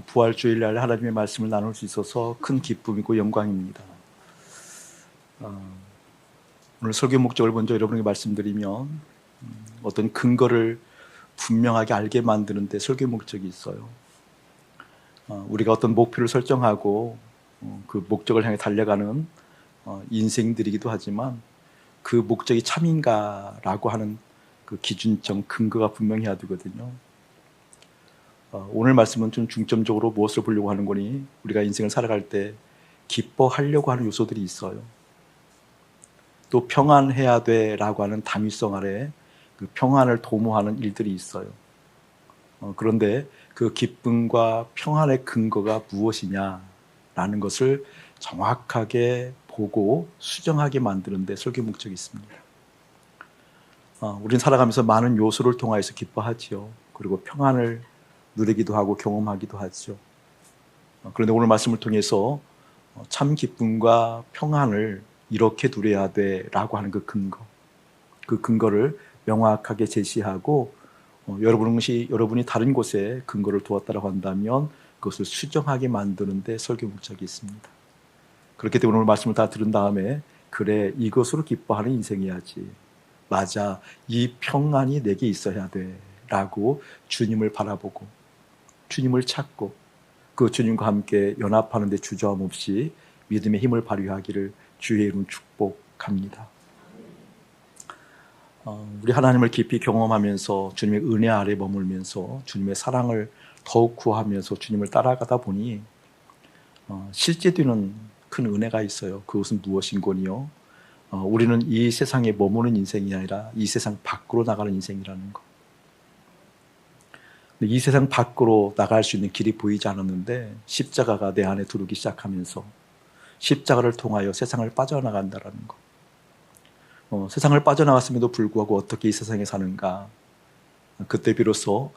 부활 주일날 하나님의 말씀을 나눌 수 있어서 큰 기쁨이고 영광입니다. 오늘 설교 목적을 먼저 여러분에게 말씀드리면 어떤 근거를 분명하게 알게 만드는 데 설교 목적이 있어요. 우리가 어떤 목표를 설정하고 그 목적을 향해 달려가는 인생들이기도 하지만 그 목적이 참인가라고 하는 그 기준점, 근거가 분명해야 되거든요. 오늘 말씀은 좀 중점적으로 무엇을 보려고 하는 거니, 우리가 인생을 살아갈 때 기뻐하려고 하는 요소들이 있어요. 또 평안해야 돼라고 하는 당위성 아래 그 평안을 도모하는 일들이 있어요. 그런데 그 기쁨과 평안의 근거가 무엇이냐라는 것을 정확하게 보고 수정하게 만드는 데 설교 목적이 있습니다. 우리는 살아가면서 많은 요소를 통하여서 기뻐하지요. 그리고 평안을 누리기도 하고 경험하기도 하죠. 그런데 오늘 말씀을 통해서 참 기쁨과 평안을 이렇게 누려야 돼라고 하는 그 근거를 명확하게 제시하고 여러분이 다른 곳에 근거를 두었다고 한다면 그것을 수정하게 만드는 데 설교 목적이 있습니다. 그렇기 때문에 오늘 말씀을 다 들은 다음에, 그래, 이것으로 기뻐하는 인생이야지, 맞아, 이 평안이 내게 있어야 돼 라고 주님을 바라보고 주님을 찾고 그 주님과 함께 연합하는 데 주저함 없이 믿음의 힘을 발휘하기를 주의 이름 축복합니다. 우리 하나님을 깊이 경험하면서 주님의 은혜 아래 머물면서 주님의 사랑을 더욱 구하면서 주님을 따라가다 보니 실제 되는 큰 은혜가 있어요. 그것은 무엇인고니요? 우리는 이 세상에 머무는 인생이 아니라 이 세상 밖으로 나가는 인생이라는 것. 이 세상 밖으로 나갈 수 있는 길이 보이지 않았는데 십자가가 내 안에 들어오기 시작하면서 십자가를 통하여 세상을 빠져나간다는 것. 세상을 빠져나갔음에도 불구하고 어떻게 이 세상에 사는가? 그때 비로소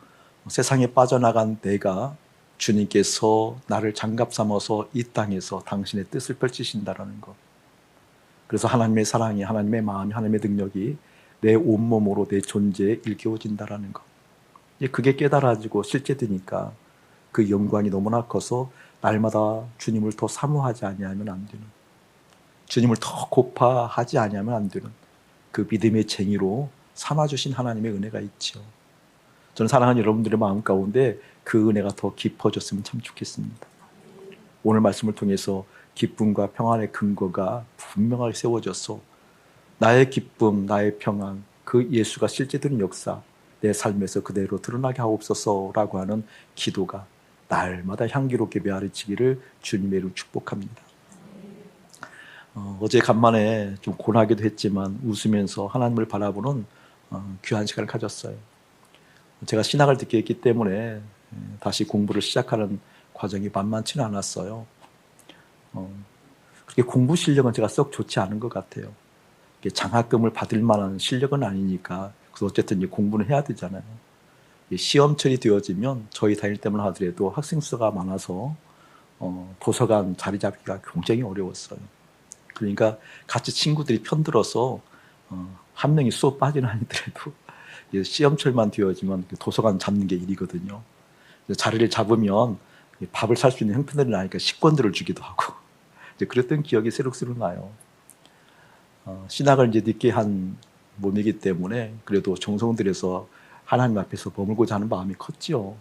세상에 빠져나간 내가 주님께서 나를 장갑 삼아서 이 땅에서 당신의 뜻을 펼치신다는 것. 그래서 하나님의 사랑이, 하나님의 마음이, 하나님의 능력이 내 온몸으로 내 존재에 일깨워진다는 것. 그게 깨달아지고 실제되니까 그 영광이 너무나 커서 날마다 주님을 더 사모하지 아니하면 안 되는, 주님을 더 고파하지 아니하면 안 되는 그 믿음의 쟁이로 삼아주신 하나님의 은혜가 있죠. 저는 사랑하는 여러분들의 마음 가운데 그 은혜가 더 깊어졌으면 참 좋겠습니다. 오늘 말씀을 통해서 기쁨과 평안의 근거가 분명하게 세워져서 나의 기쁨, 나의 평안, 그 예수가 실제되는 역사 내 삶에서 그대로 드러나게 하옵소서라고 하는 기도가 날마다 향기롭게 메아리치기를 주님의 이름으로 축복합니다. 어제 간만에 좀 고나기도 했지만 웃으면서 하나님을 바라보는 귀한 시간을 가졌어요. 제가 신학을 듣게 했기 때문에 다시 공부를 시작하는 과정이 만만치는 않았어요. 그렇게 공부 실력은 제가 썩 좋지 않은 것 같아요. 장학금을 받을 만한 실력은 아니니까. 그래서 어쨌든 이제 공부는 해야 되잖아요. 시험철이 되어지면 저희 다닐 때만 하더라도 학생 수가 많아서 도서관 자리 잡기가 굉장히 어려웠어요. 그러니까 같이 친구들이 편들어서 한 명이 수업 빠지는 아니더라도 시험철만 되어지면 도서관 잡는 게 일이거든요. 자리를 잡으면 밥을 살 수 있는 형편들이 나니까 식권들을 주기도 하고 그랬던 기억이 새록새록 나요. 신학을 이제 늦게 한 몸이기 때문에 그래도 정성을 들여서 하나님 앞에서 머물고자 하는 마음이 컸지요.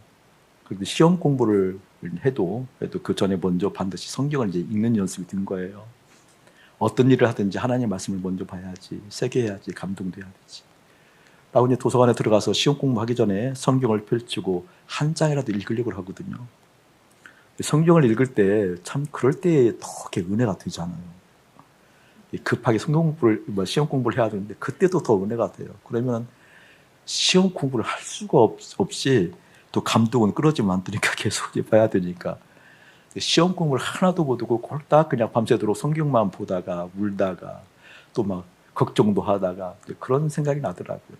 그런데 시험 공부를 해도 그 전에 먼저 반드시 성경을 이제 읽는 연습이 든 거예요. 어떤 일을 하든지 하나님의 말씀을 먼저 봐야지, 새겨야지, 감동돼야 되지. 라고 이제 도서관에 들어가서 시험 공부하기 전에 성경을 펼치고 한 장이라도 읽으려고 하거든요. 성경을 읽을 때 참 그럴 때 더 은혜가 되잖아요. 급하게 시험 공부를 해야 되는데 그때도 더 은혜가 돼요. 그러면 시험 공부를 할 수가 없이 또 감동은 끊어지면 안 되니까 계속 봐야 되니까 시험 공부를 하나도 못 하고 꼴딱 그냥 밤새도록 성경만 보다가 울다가 또 막 걱정도 하다가 그런 생각이 나더라고요.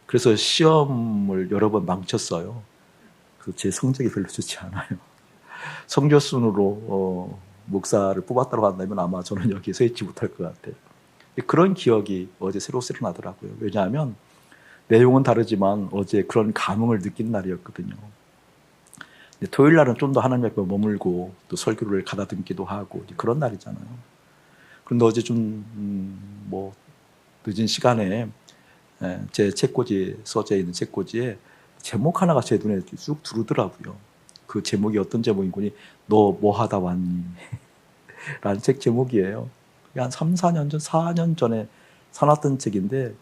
그래서 시험을 여러 번 망쳤어요. 그래서 제 성적이 별로 좋지 않아요. 성교순으로 목사를 뽑았다고 한다면 아마 저는 여기에 서 있지 못할 것 같아요. 그런 기억이 어제 새록새록 나더라고요. 왜냐하면 내용은 다르지만 어제 그런 감흥을 느낀 날이었거든요. 토요일 날은 좀 더 하나님 앞에 머물고 또 설교를 가다듬기도 하고 그런 날이잖아요. 그런데 어제 뭐 늦은 시간에 제 책꽂이에 써져 있는 책꽂이에 제목 하나가 제 눈에 쑥 들어오더라고요. 그 제목이 어떤 제목인지 너 뭐 하다 왔니? 라는 책 제목이에요. 한 3, 4년 전, 4년 전에 사놨던 책인데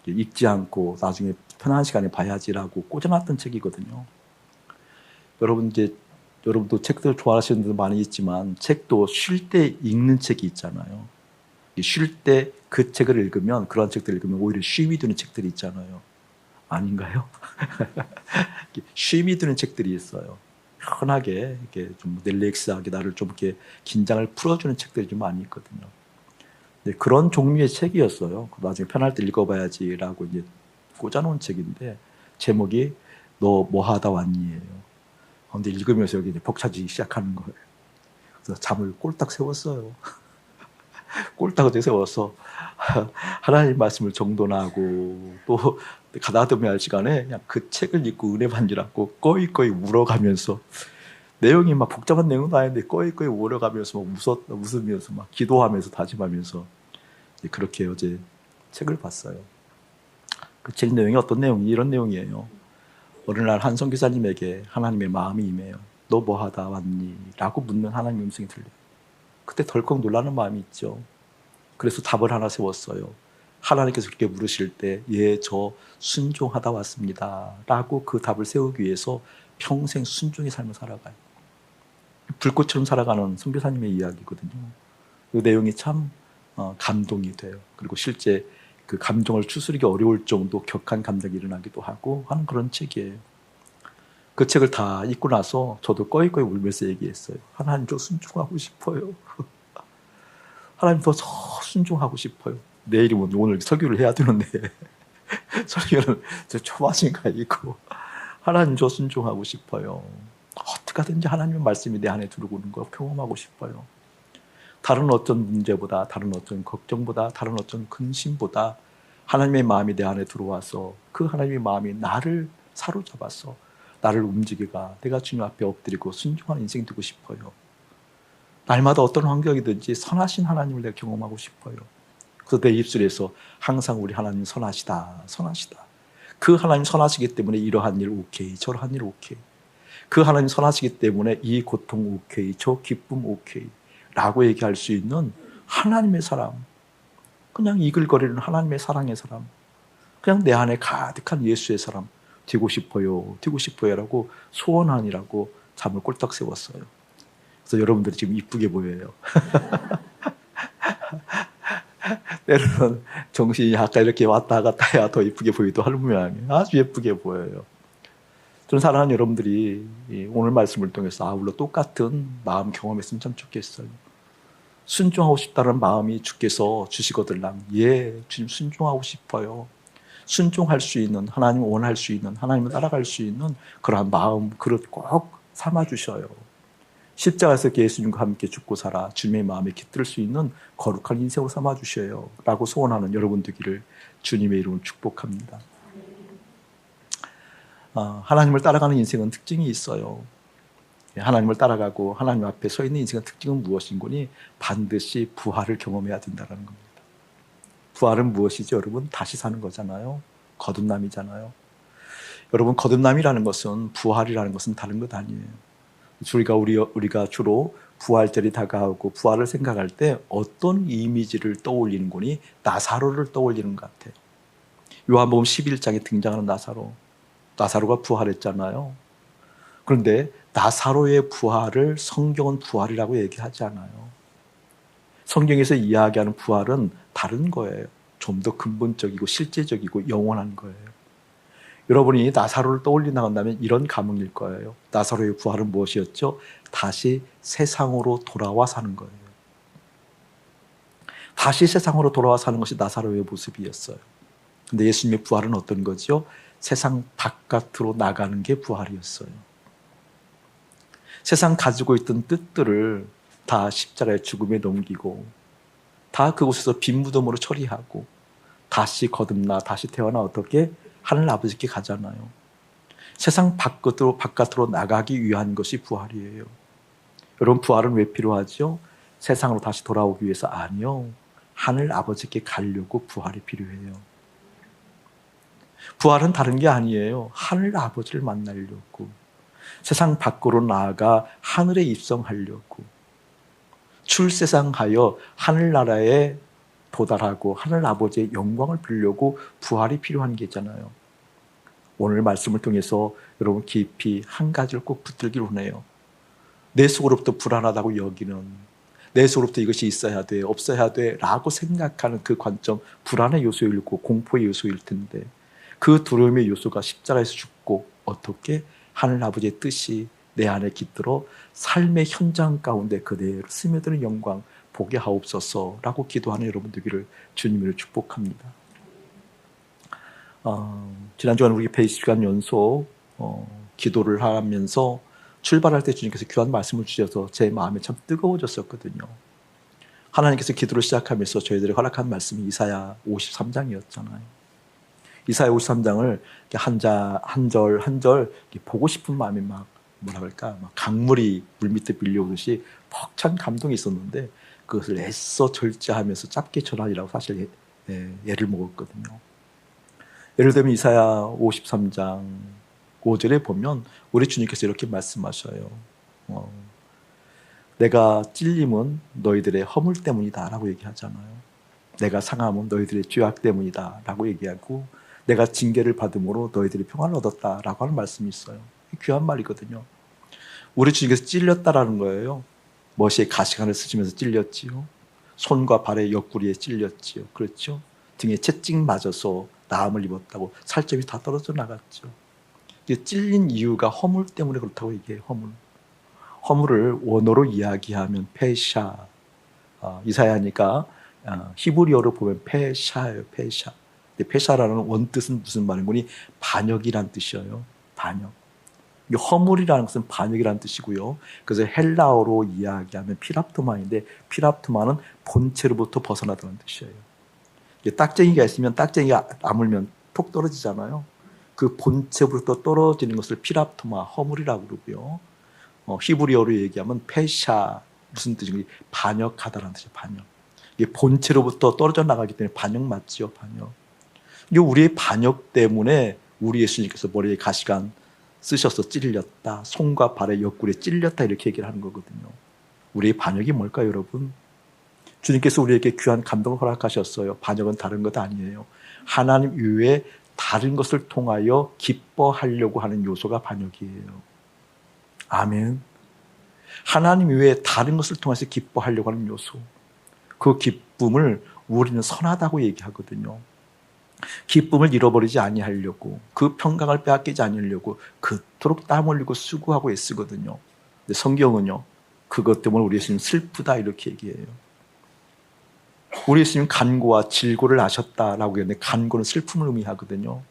읽지 않고 나중에 편한 시간에 봐야지라고 꽂아놨던 책이거든요. 여러분도 책들 좋아하시는 분들 많이 있지만 책도 쉴 때 읽는 책이 있잖아요. 쉴 때 그 책을 읽으면 그런 책들 읽으면 오히려 쉼이 드는 책들이 있잖아요. 아닌가요? 쉼이 드는 책들이 있어요. 편하게 이렇게 좀 릴렉스하게 나를 좀 이렇게 긴장을 풀어주는 책들이 좀 많이 있거든요. 네, 그런 종류의 책이었어요. 나중에 편할 때 읽어봐야지라고 이제 꽂아놓은 책인데 제목이 너 뭐 하다 왔니예요. 근데 읽으면서 여기 이제 벅차지기 시작하는 거예요. 그래서 잠을 꼴딱 세웠어요. 꼴딱 어제 세워서 하나님 말씀을 정돈하고 또 가다듬어야 할 시간에 그냥 그 책을 읽고 은혜 받으라고 꺼이꺼이 울어가면서 내용이 막 복잡한 내용도 아닌데 꺼이꺼이 울어가면서 막 웃으면서 막 기도하면서 다짐하면서 그렇게 어제 책을 봤어요. 그 책 내용이 어떤 내용이 이런 내용이에요. 어느 날 한 선교사님에게 하나님의 마음이 임해요. 너 뭐 하다 왔니? 라고 묻는 하나님의 음성이 들려요. 그때 덜컥 놀라는 마음이 있죠. 그래서 답을 하나 세웠어요. 하나님께서 그렇게 물으실 때 예, 저 순종하다 왔습니다. 라고 그 답을 세우기 위해서 평생 순종의 삶을 살아가요. 불꽃처럼 살아가는 선교사님의 이야기거든요. 그 내용이 참 감동이 돼요. 그리고 실제 그 감정을 추스르기 어려울 정도 격한 감정이 일어나기도 하고 하는 그런 책이에요. 그 책을 다 읽고 나서 저도 꺼이꺼이 울면서 얘기했어요. 하나님 저 순종하고 싶어요. 하나님 더 순종하고 싶어요. 내일이면 오늘 설교를 해야 되는데 설교는 저 초마신가 있고 하나님 저 순종하고 싶어요. 어떻게 하든지 하나님의 말씀이 내 안에 들어오는 걸 경험하고 싶어요. 다른 어떤 문제보다, 다른 어떤 걱정보다, 다른 어떤 근심보다 하나님의 마음이 내 안에 들어와서 그 하나님의 마음이 나를 사로잡아서 나를 움직이가 내가 주님 앞에 엎드리고 순종하는 인생이 되고 싶어요. 날마다 어떤 환경이든지 선하신 하나님을 내가 경험하고 싶어요. 그래서 내 입술에서 항상 우리 하나님 선하시다, 선하시다. 그 하나님 선하시기 때문에 이러한 일 오케이, 저러한 일 오케이. 그 하나님 선하시기 때문에 이 고통 오케이, 저 기쁨 오케이 라고 얘기할 수 있는 하나님의 사람, 그냥 이글거리는 하나님의 사랑의 사람, 그냥 내 안에 가득한 예수의 사람 되고 싶어요, 되고 싶어요 라고 소원하니라고 잠을 꼴딱 세웠어요. 그래서 여러분들이 지금 이쁘게 보여요. 때로는 정신이 아까 이렇게 왔다 갔다 해야 더 이쁘게 보이기도 하는 모양이에요. 아주 예쁘게 보여요. 저는 사랑하는 여러분들이 오늘 말씀을 통해서 아울러 똑같은 마음 경험했으면 참 좋겠어요. 순종하고 싶다는 마음이 주께서 주시거들랑 예, 주님 순종하고 싶어요. 순종할 수 있는, 하나님을 원할 수 있는, 하나님을 따라갈 수 있는 그러한 마음 그릇 꼭 삼아주셔요. 십자가에서 예수님과 함께 죽고 살아 주님의 마음에 깃들 수 있는 거룩한 인생으로 삼아주셔요 라고 소원하는 여러분 되기를 주님의 이름으로 축복합니다. 하나님을 따라가는 인생은 특징이 있어요. 하나님을 따라가고 하나님 앞에 서 있는 인생의 특징은 무엇인고니 반드시 부활을 경험해야 된다는 겁니다. 부활은 무엇이죠? 여러분 다시 사는 거잖아요. 거듭남이잖아요. 여러분 거듭남이라는 것은 부활이라는 것은 다른 것 아니에요. 우리가 주로 부활절이 다가오고 부활을 생각할 때 어떤 이미지를 떠올리는 거니 나사로를 떠올리는 것 같아요. 요한복음 11장에 등장하는 나사로가 부활했잖아요. 그런데 나사로의 부활을 성경은 부활이라고 얘기하지 않아요. 성경에서 이야기하는 부활은 다른 거예요. 좀 더 근본적이고 실제적이고 영원한 거예요. 여러분이 나사로를 떠올린다면 이런 감흥일 거예요. 나사로의 부활은 무엇이었죠? 다시 세상으로 돌아와 사는 거예요. 다시 세상으로 돌아와 사는 것이 나사로의 모습이었어요. 근데 예수님의 부활은 어떤 거죠? 세상 바깥으로 나가는 게 부활이었어요. 세상 가지고 있던 뜻들을 다 십자가의 죽음에 넘기고 다 그곳에서 빈 무덤으로 처리하고 다시 거듭나 다시 태어나 어떻게 하늘 아버지께 가잖아요. 세상 바깥으로 나가기 위한 것이 부활이에요. 여러분, 부활은 왜 필요하죠? 세상으로 다시 돌아오기 위해서 아니요. 하늘 아버지께 가려고 부활이 필요해요. 부활은 다른 게 아니에요. 하늘 아버지를 만나려고, 세상 밖으로 나아가 하늘에 입성하려고, 출세상하여 하늘나라에 도달하고 하늘 아버지의 영광을 빌려고 부활이 필요한 게 있잖아요. 오늘 말씀을 통해서 여러분 깊이 한 가지를 꼭 붙들기로 하네요. 내 속으로부터 불안하다고 여기는, 내 속으로부터 이것이 있어야 돼, 없어야 돼 라고 생각하는 그 관점, 불안의 요소일 고 공포의 요소일 텐데, 그 두려움의 요소가 십자가에서 죽고 어떻게 하늘 아버지의 뜻이 내 안에 깃들어 삶의 현장 가운데 그대로 스며드는 영광 보게 하옵소서라고 기도하는 여러분 되기를 주님으로 축복합니다. 지난주간 우리 베이시간 연속 기도를 하면서 출발할 때 주님께서 귀한 말씀을 주셔서 제 마음이 참 뜨거워졌었거든요. 하나님께서 기도를 시작하면서 저희들이 허락한 말씀이 이사야 53장이었잖아요. 이사야 53장을 한 절 한 절 보고 싶은 마음이 막 강물이 물밑에 밀려오듯이 벅찬 감동이 있었는데, 그것을 애써 절제하면서 짧게 전하리라고 사실 예를 먹었거든요. 예를 들면 이사야 53장 5절에 보면 우리 주님께서 이렇게 말씀하셔요. 내가 찔림은 너희들의 허물 때문이다 라고 얘기하잖아요. 내가 상함은 너희들의 죄악 때문이다 라고 얘기하고, 내가 징계를 받음으로 너희들이 평안을 얻었다 라고 하는 말씀이 있어요. 귀한 말이거든요. 우리 주님께서 찔렸다라는 거예요. 머시에 가시관을 쓰시면서 찔렸지요. 손과 발의 옆구리에 찔렸지요. 그렇죠? 등에 채찍 맞아서 나음을 입었다고 살점이 다 떨어져 나갔죠. 찔린 이유가 허물 때문에 그렇다고 얘기해요. 허물을 원어로 이야기하면 페샤. 이사야니까 히브리어로 보면 페샤예요. 페샤. 페샤라는 원뜻은 무슨 말인 거니? 반역이란 뜻이에요. 반역. 허물이라는 것은 반역이라는 뜻이고요. 그래서 헬라어로 이야기하면 피랍토마인데, 피랍토마는 본체로부터 벗어나다는 뜻이에요. 딱쟁이가 있으면 딱쟁이가 아물면 톡 떨어지잖아요. 그 본체부터 떨어지는 것을 피랍토마, 허물이라고 그러고요. 히브리어로 얘기하면 페샤, 무슨 뜻인지 반역하다라는 뜻이에요. 반역. 이게 본체로부터 떨어져 나가기 때문에 반역 맞지요. 반역. 이게 우리의 반역 때문에 우리 예수님께서 머리에 가시관 쓰셔서 찔렸다, 손과 발의 옆구리에 찔렸다 이렇게 얘기를 하는 거거든요. 우리의 반역이 뭘까요, 여러분? 주님께서 우리에게 귀한 감동을 허락하셨어요. 반역은 다른 것 아니에요. 하나님 이외에 다른 것을 통하여 기뻐하려고 하는 요소가 반역이에요. 아멘. 하나님 이외에 다른 것을 통해서 기뻐하려고 하는 요소, 그 기쁨을 우리는 선하다고 얘기하거든요. 기쁨을 잃어버리지 아니하려고, 그 평강을 빼앗기지 아니하려고 그토록 땀 흘리고 수고하고 애쓰거든요. 근데 성경은요, 그것 때문에 우리 예수님 슬프다 이렇게 얘기해요. 우리 예수님 간고와 질고를 아셨다라고 했는데, 간고는 슬픔을 의미하거든요.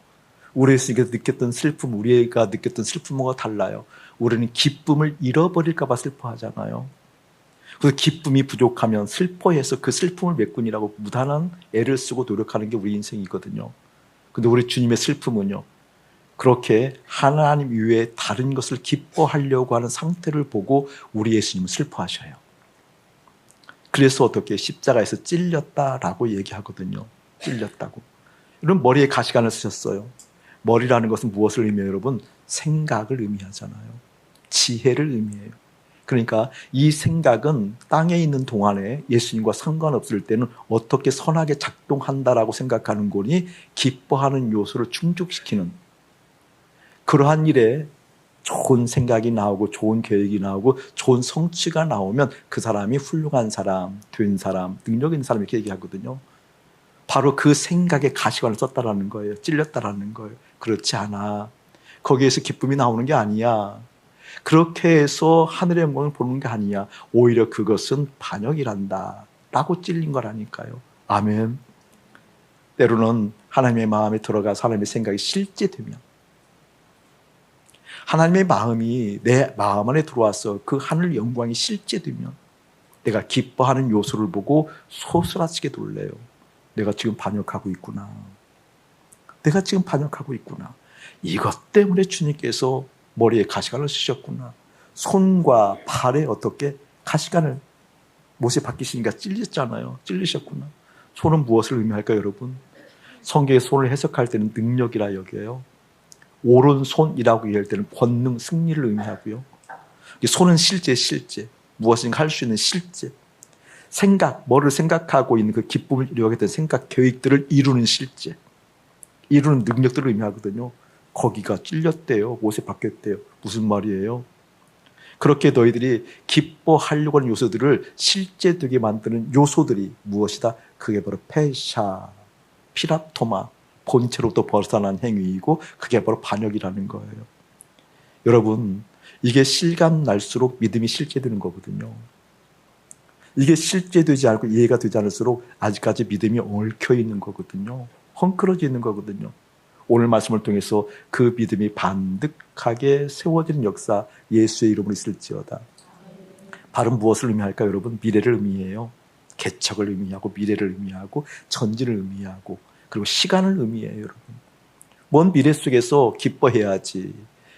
우리 예수님께서 느꼈던 슬픔, 우리가 느꼈던 슬픔과 달라요. 우리는 기쁨을 잃어버릴까 봐 슬퍼하잖아요. 그래서 기쁨이 부족하면 슬퍼해서 그 슬픔을 메꾸느라고 무단한 애를 쓰고 노력하는 게 우리 인생이거든요. 근데 우리 주님의 슬픔은요, 그렇게 하나님 이외에 다른 것을 기뻐하려고 하는 상태를 보고 우리 예수님은 슬퍼하셔요. 그래서 어떻게 십자가에서 찔렸다라고 얘기하거든요. 찔렸다고. 여러분, 머리에 가시관을 쓰셨어요. 머리라는 것은 무엇을 의미해요, 여러분? 생각을 의미하잖아요. 지혜를 의미해요. 그러니까 이 생각은 땅에 있는 동안에 예수님과 상관없을 때는 어떻게 선하게 작동한다라고 생각하는 거니, 기뻐하는 요소를 충족시키는, 그러한 일에 좋은 생각이 나오고 좋은 계획이 나오고 좋은 성취가 나오면 그 사람이 훌륭한 사람, 된 사람, 능력 있는 사람 이렇게 얘기하거든요. 바로 그 생각에 가시관을 썼다라는 거예요. 찔렸다라는 거예요. 그렇지 않아. 거기에서 기쁨이 나오는 게 아니야. 그렇게 해서 하늘의 영광을 보는 게 아니야. 오히려 그것은 반역이란다 라고 찔린 거라니까요. 아멘. 때로는 하나님의 마음에 들어가서 하나님의 생각이 실제되면, 하나님의 마음이 내 마음 안에 들어와서 그 하늘 영광이 실제되면, 내가 기뻐하는 요소를 보고 소스라치게 놀래요. 내가 지금 반역하고 있구나. 내가 지금 반역하고 있구나. 이것 때문에 주님께서 머리에 가시관을 쓰셨구나. 손과 발에 어떻게 가시관을 못에 박히시니까 찔렸잖아요. 찔리셨구나. 손은 무엇을 의미할까요, 여러분? 성경의 손을 해석할 때는 능력이라 여겨요. 오른손이라고 얘기할 때는 권능, 승리를 의미하고요. 손은 실제. 무엇인가 할 수 있는 실제. 생각, 뭐를 생각하고 있는 그 기쁨을 이루겠다는 생각, 계획들을 이루는 실제. 이루는 능력들을 의미하거든요. 거기가 찔렸대요. 못에 박혔대요. 무슨 말이에요? 그렇게 너희들이 기뻐하려고 하는 요소들을 실제되게 만드는 요소들이 무엇이다? 그게 바로 페샤, 피라토마, 본체로부터 벗어난 행위이고 그게 바로 반역이라는 거예요. 여러분, 이게 실감 날수록 믿음이 실제되는 거거든요. 이게 실제되지 않고 이해가 되지 않을수록 아직까지 믿음이 얽혀 있는 거거든요. 헝클어져 있는 거거든요. 오늘 말씀을 통해서 그 믿음이 반듯하게 세워지는 역사 예수의 이름으로 있을지어다. 발은 무엇을 의미할까요, 여러분? 미래를 의미해요. 개척을 의미하고 미래를 의미하고 전진을 의미하고 그리고 시간을 의미해요, 여러분. 먼 미래 속에서 기뻐해야지.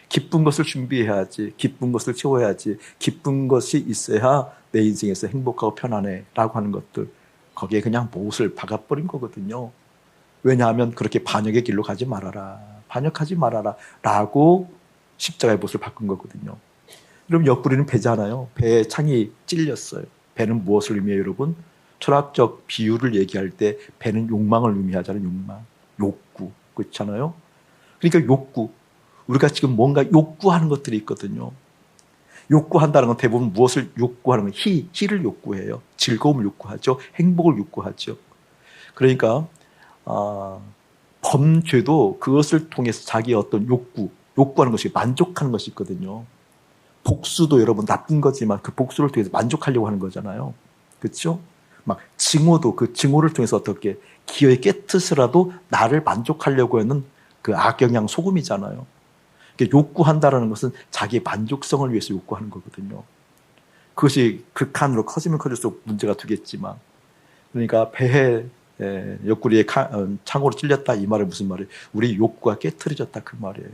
기쁜 것을 준비해야지. 기쁜 것을 채워야지. 기쁜 것이 있어야 내 인생에서 행복하고 편안해 라고 하는 것들, 거기에 그냥 못을 박아버린 거거든요. 왜냐하면 그렇게 반역의 길로 가지 말아라. 반역하지 말아라 라고 십자가의 못을 바꾼 거거든요. 여러분, 옆구리는 배잖아요. 배에 창이 찔렸어요. 배는 무엇을 의미해요, 여러분? 철학적 비유를 얘기할 때 배는 욕망을 의미하잖아요. 욕망, 욕구, 그렇잖아요. 그러니까 욕구, 우리가 지금 뭔가 욕구하는 것들이 있거든요. 욕구한다는 건 대부분 무엇을 욕구하는 거예요? 희를 욕구해요. 즐거움을 욕구하죠. 행복을 욕구하죠. 그러니까 범죄도 그것을 통해서 자기의 어떤 욕구하는 것이, 만족하는 것이 있거든요. 복수도 여러분 나쁜 거지만 그 복수를 통해서 만족하려고 하는 거잖아요. 그렇죠? 막 증오도 그 증오를 통해서 어떻게 기어이 깨트스라도 나를 만족하려고 하는 그 악영향 소금이잖아요. 욕구한다는 것은 자기의 만족성을 위해서 욕구하는 거거든요. 그것이 극한으로 커지면 커질수록 문제가 되겠지만, 그러니까 배에 옆구리에 창으로 찔렸다 이 말은 무슨 말이에요? 우리 욕구가 깨트려졌다 그 말이에요.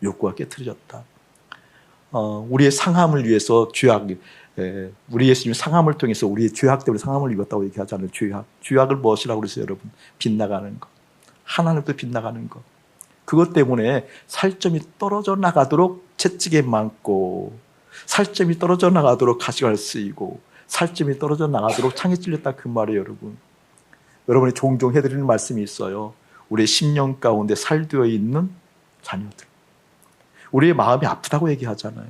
욕구가 깨트려졌다. 우리의 상함을 위해서 우리 예수님 상함을 통해서 우리의 죄악 때문에 상함을 입었다고 얘기하잖아요. 죄악을 무엇이라고 그랬어요, 여러분? 빗나가는 것. 하나님도 빗나가는 것. 그것 때문에 살점이 떨어져 나가도록 채찍에 맞고, 살점이 떨어져 나가도록 가시관을 쓰이고, 살점이 떨어져 나가도록 창에 찔렸다 그 말이에요, 여러분. 여러분이 종종 해드리는 말씀이 있어요. 우리의 심령 가운데 살되어 있는 자녀들. 우리의 마음이 아프다고 얘기하잖아요.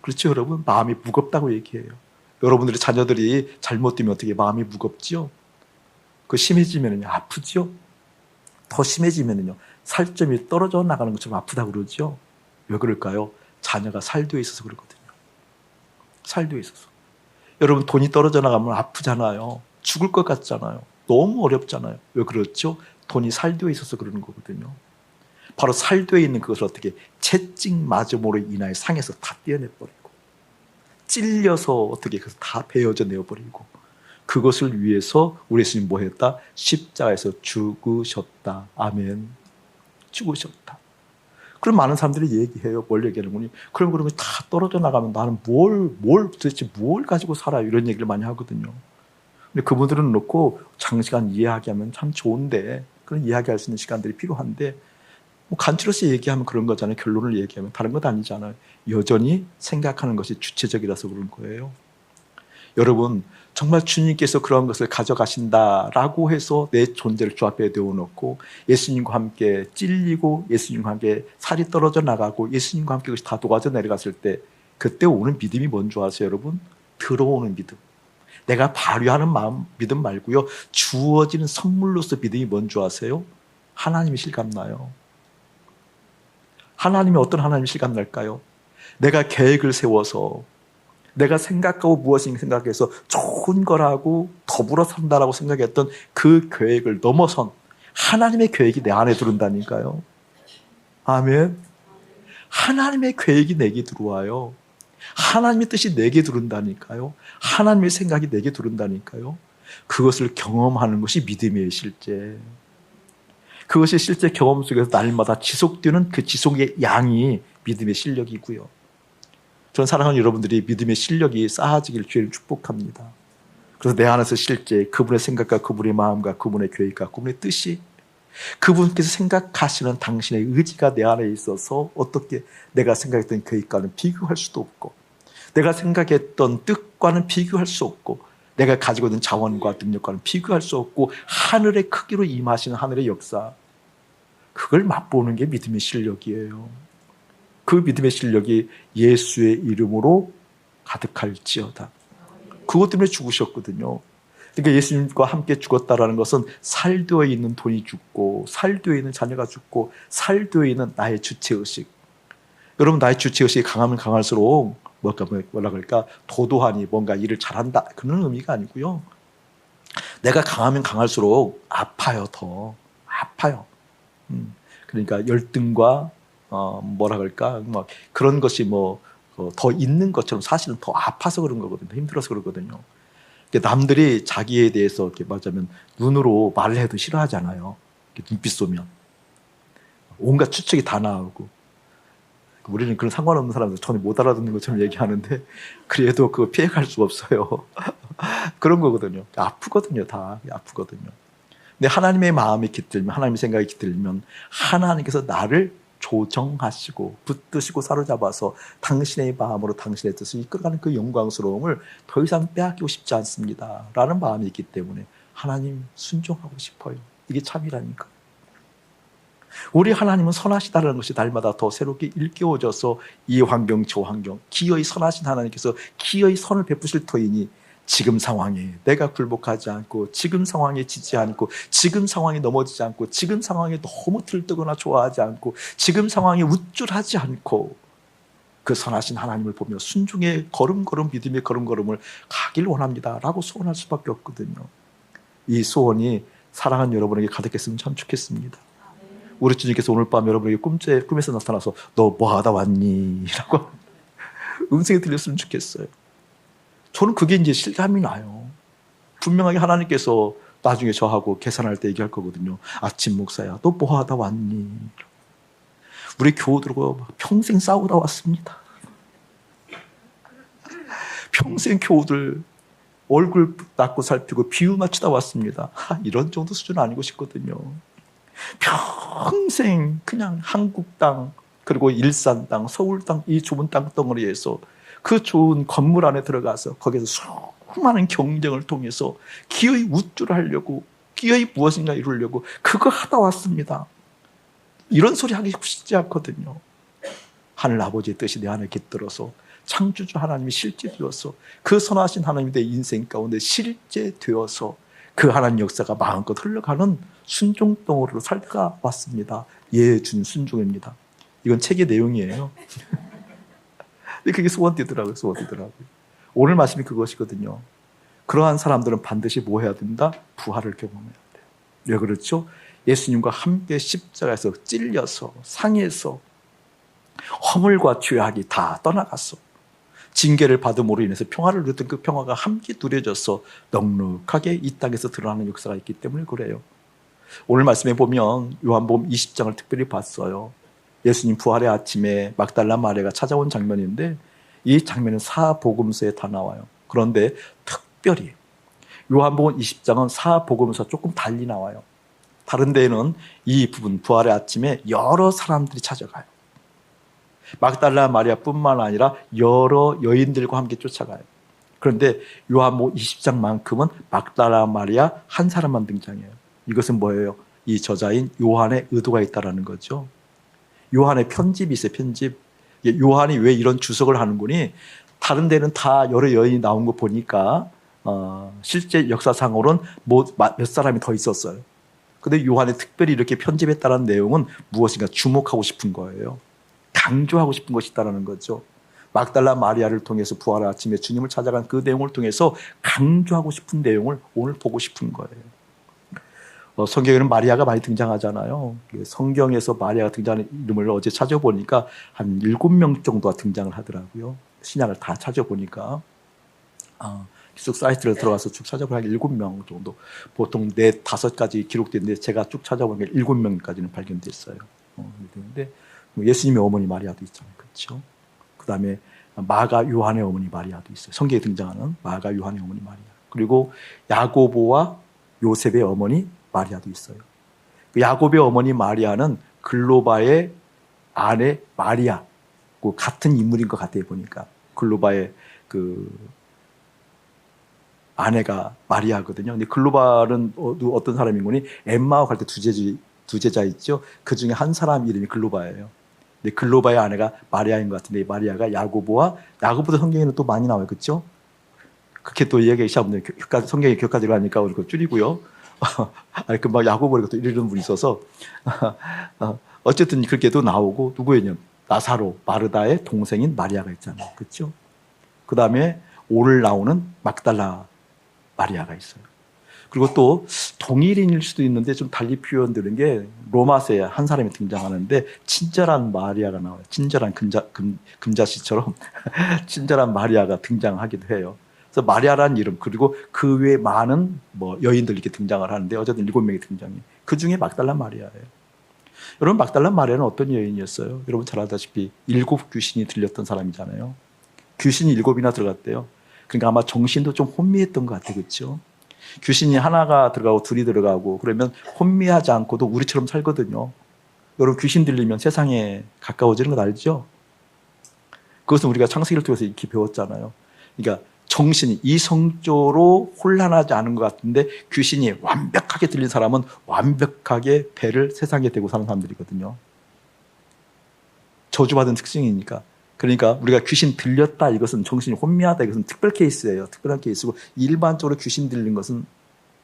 그렇죠, 여러분? 마음이 무겁다고 얘기해요. 여러분들의 자녀들이 잘못되면 어떻게 마음이 무겁지요? 그 심해지면요, 아프지요? 더 심해지면요, 살점이 떨어져 나가는 것처럼 아프다고 그러죠? 왜 그럴까요? 자녀가 살되어 있어서 그렇거든요. 살되어 있어서. 여러분, 돈이 떨어져 나가면 아프잖아요. 죽을 것 같잖아요. 너무 어렵잖아요. 왜 그렇죠? 돈이 살되어 있어서 그러는 거거든요. 바로 살되어 있는 그것을 어떻게 채찍 맞음으로 인하여 상에서 다 떼어내버리고, 찔려서 어떻게 그래서 다 베어져 내어버리고, 그것을 위해서 우리 예수님 뭐 했다? 십자가에서 죽으셨다. 아멘. 죽으셨다. 그럼 많은 사람들이 얘기해요. 뭘 얘기하는 거니? 그러면 다 떨어져 나가면 나는 도대체 뭘 가지고 살아요? 이런 얘기를 많이 하거든요. 근데 그분들은 놓고 장시간 이해하게 하면 참 좋은데, 그런 이해하게 할 수 있는 시간들이 필요한데, 뭐 간추려서 얘기하면 그런 거잖아요. 결론을 얘기하면 다른 것 아니잖아요. 여전히 생각하는 것이 주체적이라서 그런 거예요. 여러분, 정말 주님께서 그런 것을 가져가신다라고 해서 내 존재를 주 앞에 내어놓고 예수님과 함께 찔리고 예수님과 함께 살이 떨어져 나가고 예수님과 함께 그것이 다 녹아져 내려갔을 때, 그때 오는 믿음이 뭔 줄 아세요, 여러분? 들어오는 믿음. 내가 발휘하는 믿음 말고요, 주어지는 선물로서 믿음이 뭔 줄 아세요? 하나님이 실감나요. 하나님이 어떤 하나님이 실감날까요? 내가 계획을 세워서 내가 생각하고 무엇인가 생각해서 좋은 거라고 더불어 산다라고 생각했던 그 계획을 넘어선 하나님의 계획이 내 안에 들어온다니까요. 아멘. 하나님의 계획이 내게 들어와요. 하나님의 뜻이 내게 들어온다니까요. 하나님의 생각이 내게 들어온다니까요. 그것을 경험하는 것이 믿음이에요, 실제. 그것이 실제 경험 속에서 날마다 지속되는 그 지속의 양이 믿음의 실력이고요. 저는 사랑하는 여러분들이 믿음의 실력이 쌓아지길 주의를 축복합니다. 그래서 내 안에서 실제 그분의 생각과 그분의 마음과 그분의 계획과 그분의 뜻이, 그분께서 생각하시는 당신의 의지가 내 안에 있어서 어떻게 내가 생각했던 계획과는 비교할 수도 없고, 내가 생각했던 뜻과는 비교할 수 없고, 내가 가지고 있는 자원과 능력과는 비교할 수 없고, 하늘의 크기로 임하시는 하늘의 역사, 그걸 맛보는 게 믿음의 실력이에요. 그 믿음의 실력이 예수의 이름으로 가득할지어다. 그것 때문에 죽으셨거든요. 그러니까 예수님과 함께 죽었다라는 것은 살되어 있는 돈이 죽고, 살되어 있는 자녀가 죽고, 살되어 있는 나의 주체의식. 여러분, 나의 주체의식이 강하면 강할수록 뭐라 그럴까, 도도하니 뭔가 일을 잘한다, 그런 의미가 아니고요. 내가 강하면 강할수록 아파요. 더 아파요. 그러니까 열등과 뭐라 그럴까, 막 그런 것이 더 있는 것처럼 사실은 더 아파서 그런 거거든요. 힘들어서 그러거든요. 남들이 자기에 대해서 이렇게 말하자면 눈으로 말을 해도 싫어하잖아요. 눈빛 쏘면 온갖 추측이 다 나오고, 우리는 그런 상관없는 사람들 전혀 못 알아듣는 것처럼 얘기하는데 그래도 그거 피해갈 수가 없어요. 그런 거거든요. 아프거든요. 다 아프거든요. 근데 하나님의 마음이 깃들면, 하나님의 생각이 깃들면 하나님께서 나를 조정하시고 붙드시고 사로잡아서 당신의 마음으로 당신의 뜻을 이끌어가는 그 영광스러움을 더 이상 빼앗기고 싶지 않습니다 라는 마음이 있기 때문에 하나님 순종하고 싶어요. 이게 참이라니까. 우리 하나님은 선하시다는 것이 날마다 더 새롭게 일깨워져서 이 환경 저 환경 기어이 선하신 하나님께서 기어이 선을 베푸실 터이니, 지금 상황에 내가 굴복하지 않고, 지금 상황에 지지 않고, 지금 상황에 넘어지지 않고, 지금 상황에 너무 들뜨거나 좋아하지 않고, 지금 상황에 우쭐하지 않고 그 선하신 하나님을 보며 순종의 걸음걸음, 믿음의 걸음걸음을 가길 원합니다 라고 소원할 수밖에 없거든요. 이 소원이 사랑하는 여러분에게 가득했으면 참 좋겠습니다. 우리 주님께서 오늘 밤 여러분에게 꿈에서 나타나서 너 뭐하다 왔니? 라고 음성이 들렸으면 좋겠어요. 저는 그게 이제 실감이 나요. 분명하게 하나님께서 나중에 저하고 계산할 때 얘기할 거거든요. 아침 목사야, 너 뭐하다 왔니? 우리 교우들하고 평생 싸우다 왔습니다. 평생 교우들 얼굴 닦고 살피고 비유 맞추다 왔습니다. 이런 정도 수준은 아니고 싶거든요. 평생 그냥 한국 땅, 그리고 일산 땅, 서울 땅, 이 좁은 땅덩어리에서 그 좋은 건물 안에 들어가서 거기서 수많은 경쟁을 통해서 기어이 우쭐하려고, 기어이 무엇인가 이루려고 그거 하다 왔습니다. 이런 소리 하기 쉽지 않거든요. 하늘 아버지의 뜻이 내 안에 깃들어서 창조주 하나님이 실제 되어서 그 선하신 하나님이 내 인생 가운데 실제 되어서 그 하나님 역사가 마음껏 흘러가는 순종덩어리로 살다가 왔습니다. 준 순종입니다. 이건 책의 내용이에요. 근데 그게 소원되더라고요. 오늘 말씀이 그것이거든요. 그러한 사람들은 반드시 뭐 해야 된다? 부활을 경험해야 돼요. 왜 그렇죠? 예수님과 함께 십자가에서 찔려서 상해서 허물과 죄악이 다 떠나갔어. 징계를 받음으로 인해서 평화를 누렸던 그 평화가 함께 누려져서 넉넉하게 이 땅에서 드러나는 역사가 있기 때문에 그래요. 오늘 말씀에 보면 요한복음 20장을 특별히 봤어요. 예수님 부활의 아침에 막달라 마리아가 찾아온 장면인데, 이 장면은 사복음서에 다 나와요. 그런데 특별히 요한복음 20장은 사복음서 조금 달리 나와요. 다른 데에는 이 부분, 부활의 아침에 여러 사람들이 찾아가요. 막달라 마리아뿐만 아니라 여러 여인들과 함께 쫓아가요. 그런데 요한복음 20장만큼은 막달라 마리아 한 사람만 등장해요. 이것은 뭐예요? 이 저자인 요한의 의도가 있다는 거죠. 요한의 편집이 있어요. 편집. 요한이 왜 이런 주석을 하는구니, 다른 데는 다 여러 여인이 나온 거 보니까 실제 역사상으로는 몇 사람이 더 있었어요. 근데 요한이 특별히 이렇게 편집했다는 내용은 무엇인가 주목하고 싶은 거예요. 강조하고 싶은 것이 있다는 거죠. 막달라 마리아를 통해서 부활의 아침에 주님을 찾아간 그 내용을 통해서 강조하고 싶은 내용을 오늘 보고 싶은 거예요. 성경에는 마리아가 많이 등장하잖아요. 성경에서 마리아가 등장하는 이름을 어제 찾아보니까 한 7명 정도가 등장을 하더라고요. 신약을 다 찾아보니까 쭉 사이트를 들어가서 쭉 찾아보면 7명 정도, 보통 4, 5가지 기록되는데 제가 쭉 찾아보면 7명까지는 발견됐어요. 근데 예수님의 어머니 마리아도 있잖아요. 그렇죠? 그 다음에 마가 요한의 어머니 마리아도 있어요. 성경에 등장하는 마가 요한의 어머니 마리아. 그리고 야고보와 요셉의 어머니 마리아도 있어요. 야곱의 어머니 마리아는 글로바의 아내 마리아, 같은 인물인 것 같아요. 보니까 글로바의 그 아내가 마리아거든요. 근데 글로바는 어떤 사람인 거니? 엠마오 갈 때 두 제자 있죠. 그 중에 한 사람 이름이 글로바예요. 근데 글로바의 아내가 마리아인 것 같은데, 마리아가 야고보도 성경에는 또 많이 나와요. 그렇죠? 그렇게 또 이야기가 시작하면 성경에 격까지 가니까 우리 줄이고요. 금방 야고보라고 또 이런 분이 있어서 어쨌든 그렇게도 나오고, 누구였냐? 나사로, 마르다의 동생인 마리아가 있잖아요. 그렇죠? 그 다음에 오늘 나오는 막달라 마리아가 있어요. 그리고 또 동일인일 수도 있는데 좀 달리 표현되는 게 로마서에 한 사람이 등장하는데 친절한 마리아가 나와요. 친절한 금자씨처럼 친절한 마리아가 등장하기도 해요. 그래서 마리아라는 이름, 그리고 그 외에 많은 여인들 이렇게 등장을 하는데 어쨌든 7명이 등장해요. 그 중에 막달라 마리아예요. 여러분, 막달라 마리아는 어떤 여인이었어요? 여러분 잘 알다시피 7 귀신이 들렸던 사람이잖아요. 귀신이 7이나 들어갔대요. 그러니까 아마 정신도 좀 혼미했던 것 같아요. 그렇죠? 귀신이 하나가 들어가고 둘이 들어가고 그러면 혼미하지 않고도 우리처럼 살거든요. 여러분, 귀신 들리면 세상에 가까워지는 거 알죠? 그것은 우리가 창세기를 통해서 익히 배웠잖아요. 그러니까 정신이 이성적으로 혼란하지 않은 것 같은데 귀신이 완벽하게 들린 사람은 완벽하게 배를 세상에 대고 사는 사람들이거든요. 저주받은 특징이니까. 그러니까 우리가 귀신 들렸다, 이것은 정신이 혼미하다, 이것은 특별 케이스예요. 특별한 케이스고, 일반적으로 귀신 들린 것은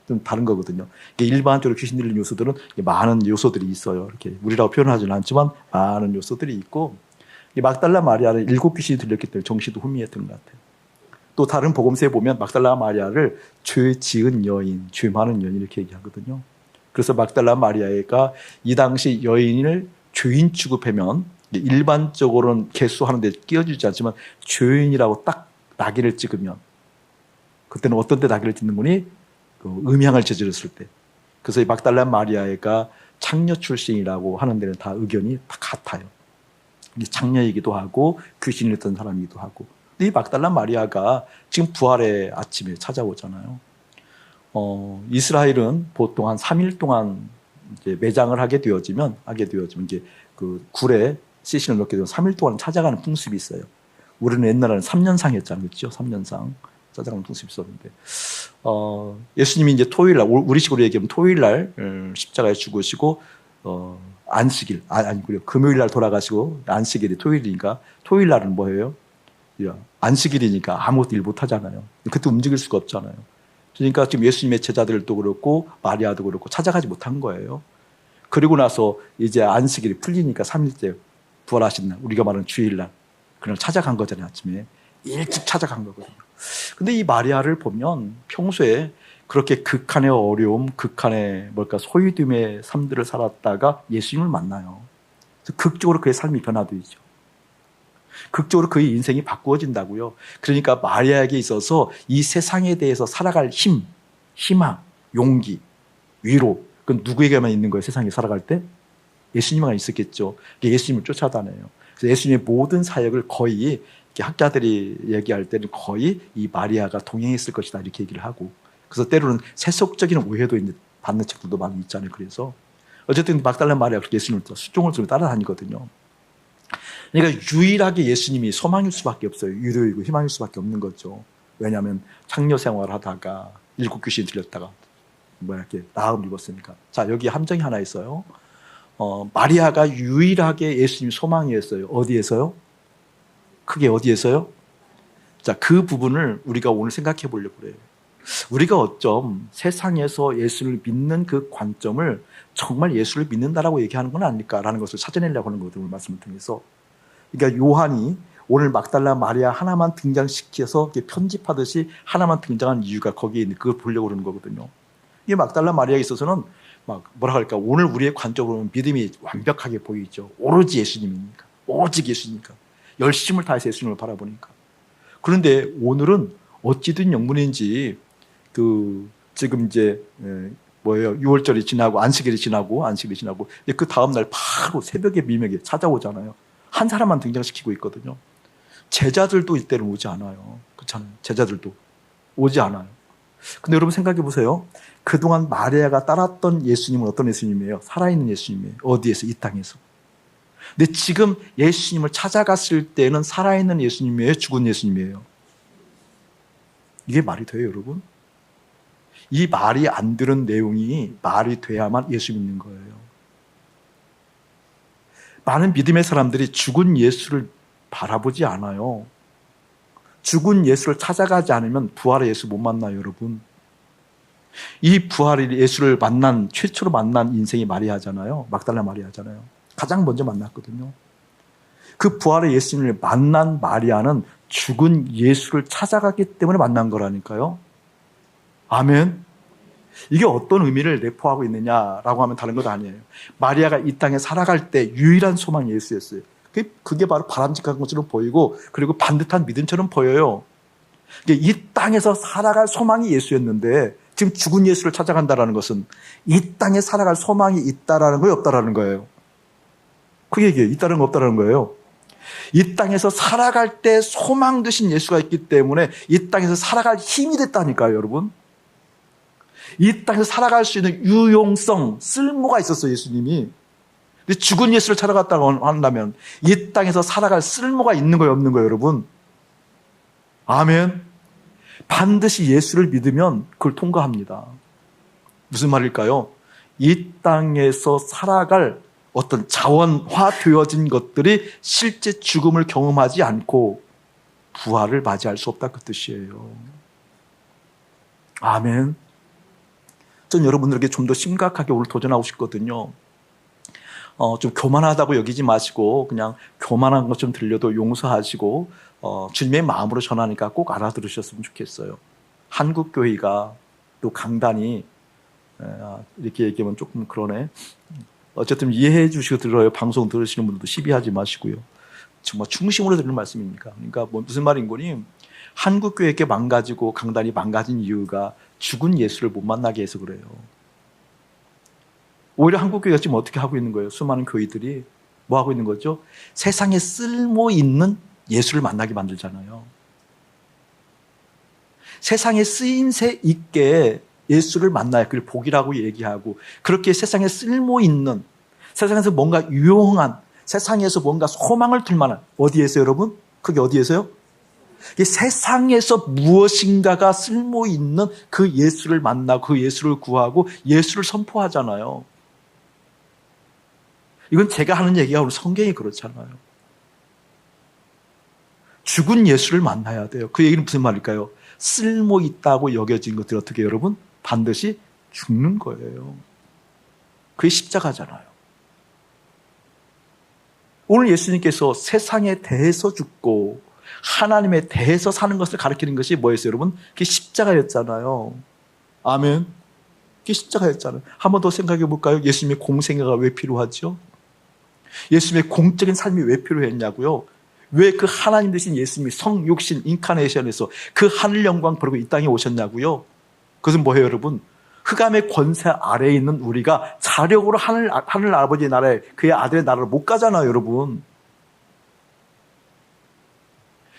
좀 다른 거거든요. 일반적으로 귀신 들린 요소들은 많은 요소들이 있어요. 이렇게 우리라고 표현하지는 않지만 많은 요소들이 있고, 막달라 마리아는 7 귀신이 들렸기 때문에 정신도 혼미했던 것 같아요. 또 다른 복음서에 보면 막달라 마리아를 죄 지은 여인, 죄 많은 여인 이렇게 얘기하거든요. 그래서 막달라 마리아가 이 당시 여인을 죄인 취급하면 일반적으로는 개수하는데 끼워주지 않지만 죄인이라고 딱 낙인을 찍으면, 그때는 어떤 때 낙인을 찍는 거니? 음양을 저질렀을 때. 그래서 이 막달라 마리아가 창녀 출신이라고 하는 데는 다 의견이 다 같아요. 창녀이기도 하고 귀신이 있던 사람이기도 하고. 근데 이 막달라 마리아가 지금 부활의 아침에 찾아오잖아요. 이스라엘은 보통 한 3일 동안 이제 매장을 하게 되어지면 이제 그 굴에 시신을 넣게 되면 3일 동안 찾아가는 풍습이 있어요. 우리는 옛날에는 3년상 했잖아요. 그렇죠? 3년상 찾아가는 풍습이 있었는데, 예수님이 이제 토요일 날, 우리식으로 얘기하면 토요일 날 십자가에 죽으시고, 안식일, 아니고요. 금요일 날 돌아가시고, 안식일이 토요일이니까, 토요일 날은 뭐예요? 안식일이니까 아무것도 일 못 하잖아요. 그때 움직일 수가 없잖아요. 그러니까 지금 예수님의 제자들도 그렇고, 마리아도 그렇고, 찾아가지 못한 거예요. 그리고 나서 이제 안식일이 풀리니까 3일째 부활하신 날, 우리가 말하는 주일날, 그날 찾아간 거잖아요. 아침에 일찍 찾아간 거거든요. 근데 이 마리아를 보면 평소에 그렇게 극한의 어려움, 극한의 소유됨의 삶들을 살았다가 예수님을 만나요. 그래서 극적으로 그의 삶이 변화되죠. 극적으로 그의 인생이 바꾸어진다고요. 그러니까 마리아에게 있어서 이 세상에 대해서 살아갈 힘, 희망, 용기, 위로, 그건 누구에게만 있는 거예요? 세상에 살아갈 때? 예수님만 있었겠죠. 예수님을 쫓아다녀요. 그래서 예수님의 모든 사역을 거의 학자들이 얘기할 때는 거의 이 마리아가 동행했을 것이다 이렇게 얘기를 하고, 그래서 때로는 세속적인 오해도 받는 책들도 많이 있잖아요. 그래서 어쨌든 막달라 마리아가 예수님을 수종을 들고 따라다니거든요. 그러니까 유일하게 예수님이 소망일 수밖에 없어요. 유료이고 희망일 수밖에 없는 거죠. 왜냐하면 창녀 생활을 하다가 7 귀신이 들렸다가 이렇게 나음 입었으니까. 자, 여기 함정이 하나 있어요. 마리아가 유일하게 예수님 소망이었어요. 어디에서요? 크게 어디에서요? 자, 그 부분을 우리가 오늘 생각해 보려고 그래요. 우리가 어쩜 세상에서 예수를 믿는 그 관점을 정말 예수를 믿는다라고 얘기하는 건 아닐까라는 것을 찾아내려고 하는 거거든요. 오늘 말씀을 통해서. 그러니까 요한이 오늘 막달라 마리아 하나만 등장시켜서 편집하듯이 하나만 등장한 이유가 거기에 있는, 그걸 보려고 그러는 거거든요. 이 막달라 마리아에 있어서는 뭐라 할까, 오늘 우리의 관점으로는 믿음이 완벽하게 보이죠. 오로지 예수님이니까, 오직 예수니까, 열심을 다해서 예수님을 바라보니까. 그런데 오늘은 어찌된 영문인지 지금 이제 6월절이 지나고 안식일이 지나고 그 다음 날 바로 새벽에 미명에 찾아오잖아요. 한 사람만 등장시키고 있거든요. 제자들도 이때는 오지 않아요. 그렇잖아요. 제자들도 오지 않아요. 근데 여러분 생각해 보세요. 그동안 마리아가 따랐던 예수님은 어떤 예수님이에요? 살아있는 예수님이에요. 어디에서? 이 땅에서. 근데 지금 예수님을 찾아갔을 때는 살아있는 예수님이에요? 죽은 예수님이에요? 이게 말이 돼요, 여러분? 이 말이 안 되는 내용이 말이 돼야만 예수 믿는 거예요. 많은 믿음의 사람들이 죽은 예수를 바라보지 않아요. 죽은 예수를 찾아가지 않으면 부활의 예수 못 만나요, 여러분. 이 부활의 예수를 최초로 만난 인생이 마리아잖아요. 막달라 마리아잖아요. 가장 먼저 만났거든요. 그 부활의 예수님을 만난 마리아는 죽은 예수를 찾아갔기 때문에 만난 거라니까요. 아멘. 이게 어떤 의미를 내포하고 있느냐라고 하면 다른 것 아니에요. 마리아가 이 땅에 살아갈 때 유일한 소망이 예수였어요. 그게 바로 바람직한 것처럼 보이고 그리고 반듯한 믿음처럼 보여요. 이 땅에서 살아갈 소망이 예수였는데 지금 죽은 예수를 찾아간다는 것은 이 땅에 살아갈 소망이 있다라는 거예요, 없다라는 거예요? 그 얘기예요. 있다는 거 없다라는 거예요. 이 땅에서 살아갈 때 소망 되신 예수가 있기 때문에 이 땅에서 살아갈 힘이 됐다니까요, 여러분. 이 땅에서 살아갈 수 있는 유용성, 쓸모가 있었어요, 예수님이. 근데 죽은 예수를 찾아갔다고 한다면 이 땅에서 살아갈 쓸모가 있는 거예요, 없는 거예요, 여러분? 아멘. 반드시 예수를 믿으면 그걸 통과합니다. 무슨 말일까요? 이 땅에서 살아갈 어떤 자원화되어진 것들이 실제 죽음을 경험하지 않고 부활을 맞이할 수 없다, 그 뜻이에요. 아멘. 전 여러분들에게 좀 더 심각하게 오늘 도전하고 싶거든요. 좀 교만하다고 여기지 마시고 그냥 교만한 것 좀 들려도 용서하시고 주님의 마음으로 전하니까 꼭 알아들으셨으면 좋겠어요. 한국교회가 또 강단이 이렇게 얘기하면 조금 그러네. 어쨌든 이해해 주시고 들어요. 방송 들으시는 분들도 시비하지 마시고요. 정말 중심으로 드리는 말씀입니까? 그러니까 무슨 말인 거니? 한국교회가 망가지고 강단이 망가진 이유가 죽은 예수를 못 만나게 해서 그래요. 오히려 한국교회가 지금 어떻게 하고 있는 거예요? 수많은 교회들이 뭐 하고 있는 거죠? 세상에 쓸모 있는 예수를 만나게 만들잖아요. 세상에 쓰임새 있게 예수를 만나요. 그걸 복이라고 얘기하고 그렇게 세상에 쓸모 있는, 세상에서 뭔가 유용한, 세상에서 뭔가 소망을 둘 만한, 어디에서 여러분? 그게 어디에서요? 세상에서 무엇인가가 쓸모 있는 그 예수를 만나고 그 예수를 구하고 예수를 선포하잖아요. 이건 제가 하는 얘기가 오늘 성경이 그렇잖아요. 죽은 예수를 만나야 돼요. 그 얘기는 무슨 말일까요? 쓸모 있다고 여겨진 것들이 어떻게 여러분? 반드시 죽는 거예요. 그게 십자가잖아요. 오늘 예수님께서 세상에 대해서 죽고 하나님에 대해서 사는 것을 가르치는 것이 뭐였어요, 여러분? 그게 십자가였잖아요. 아멘. 그게 십자가였잖아요. 한 번 더 생각해 볼까요? 예수님의 공생애가 왜 필요하죠? 예수님의 공적인 삶이 왜 필요했냐고요? 왜 그 하나님 되신 예수님이 성육신 인카네이션에서 그 하늘 영광 버리고 이 땅에 오셨냐고요? 그것은 뭐예요, 여러분? 흑암의 권세 아래에 있는 우리가 자력으로 하늘 아버지의 나라에 그의 아들의 나라를 못 가잖아요, 여러분.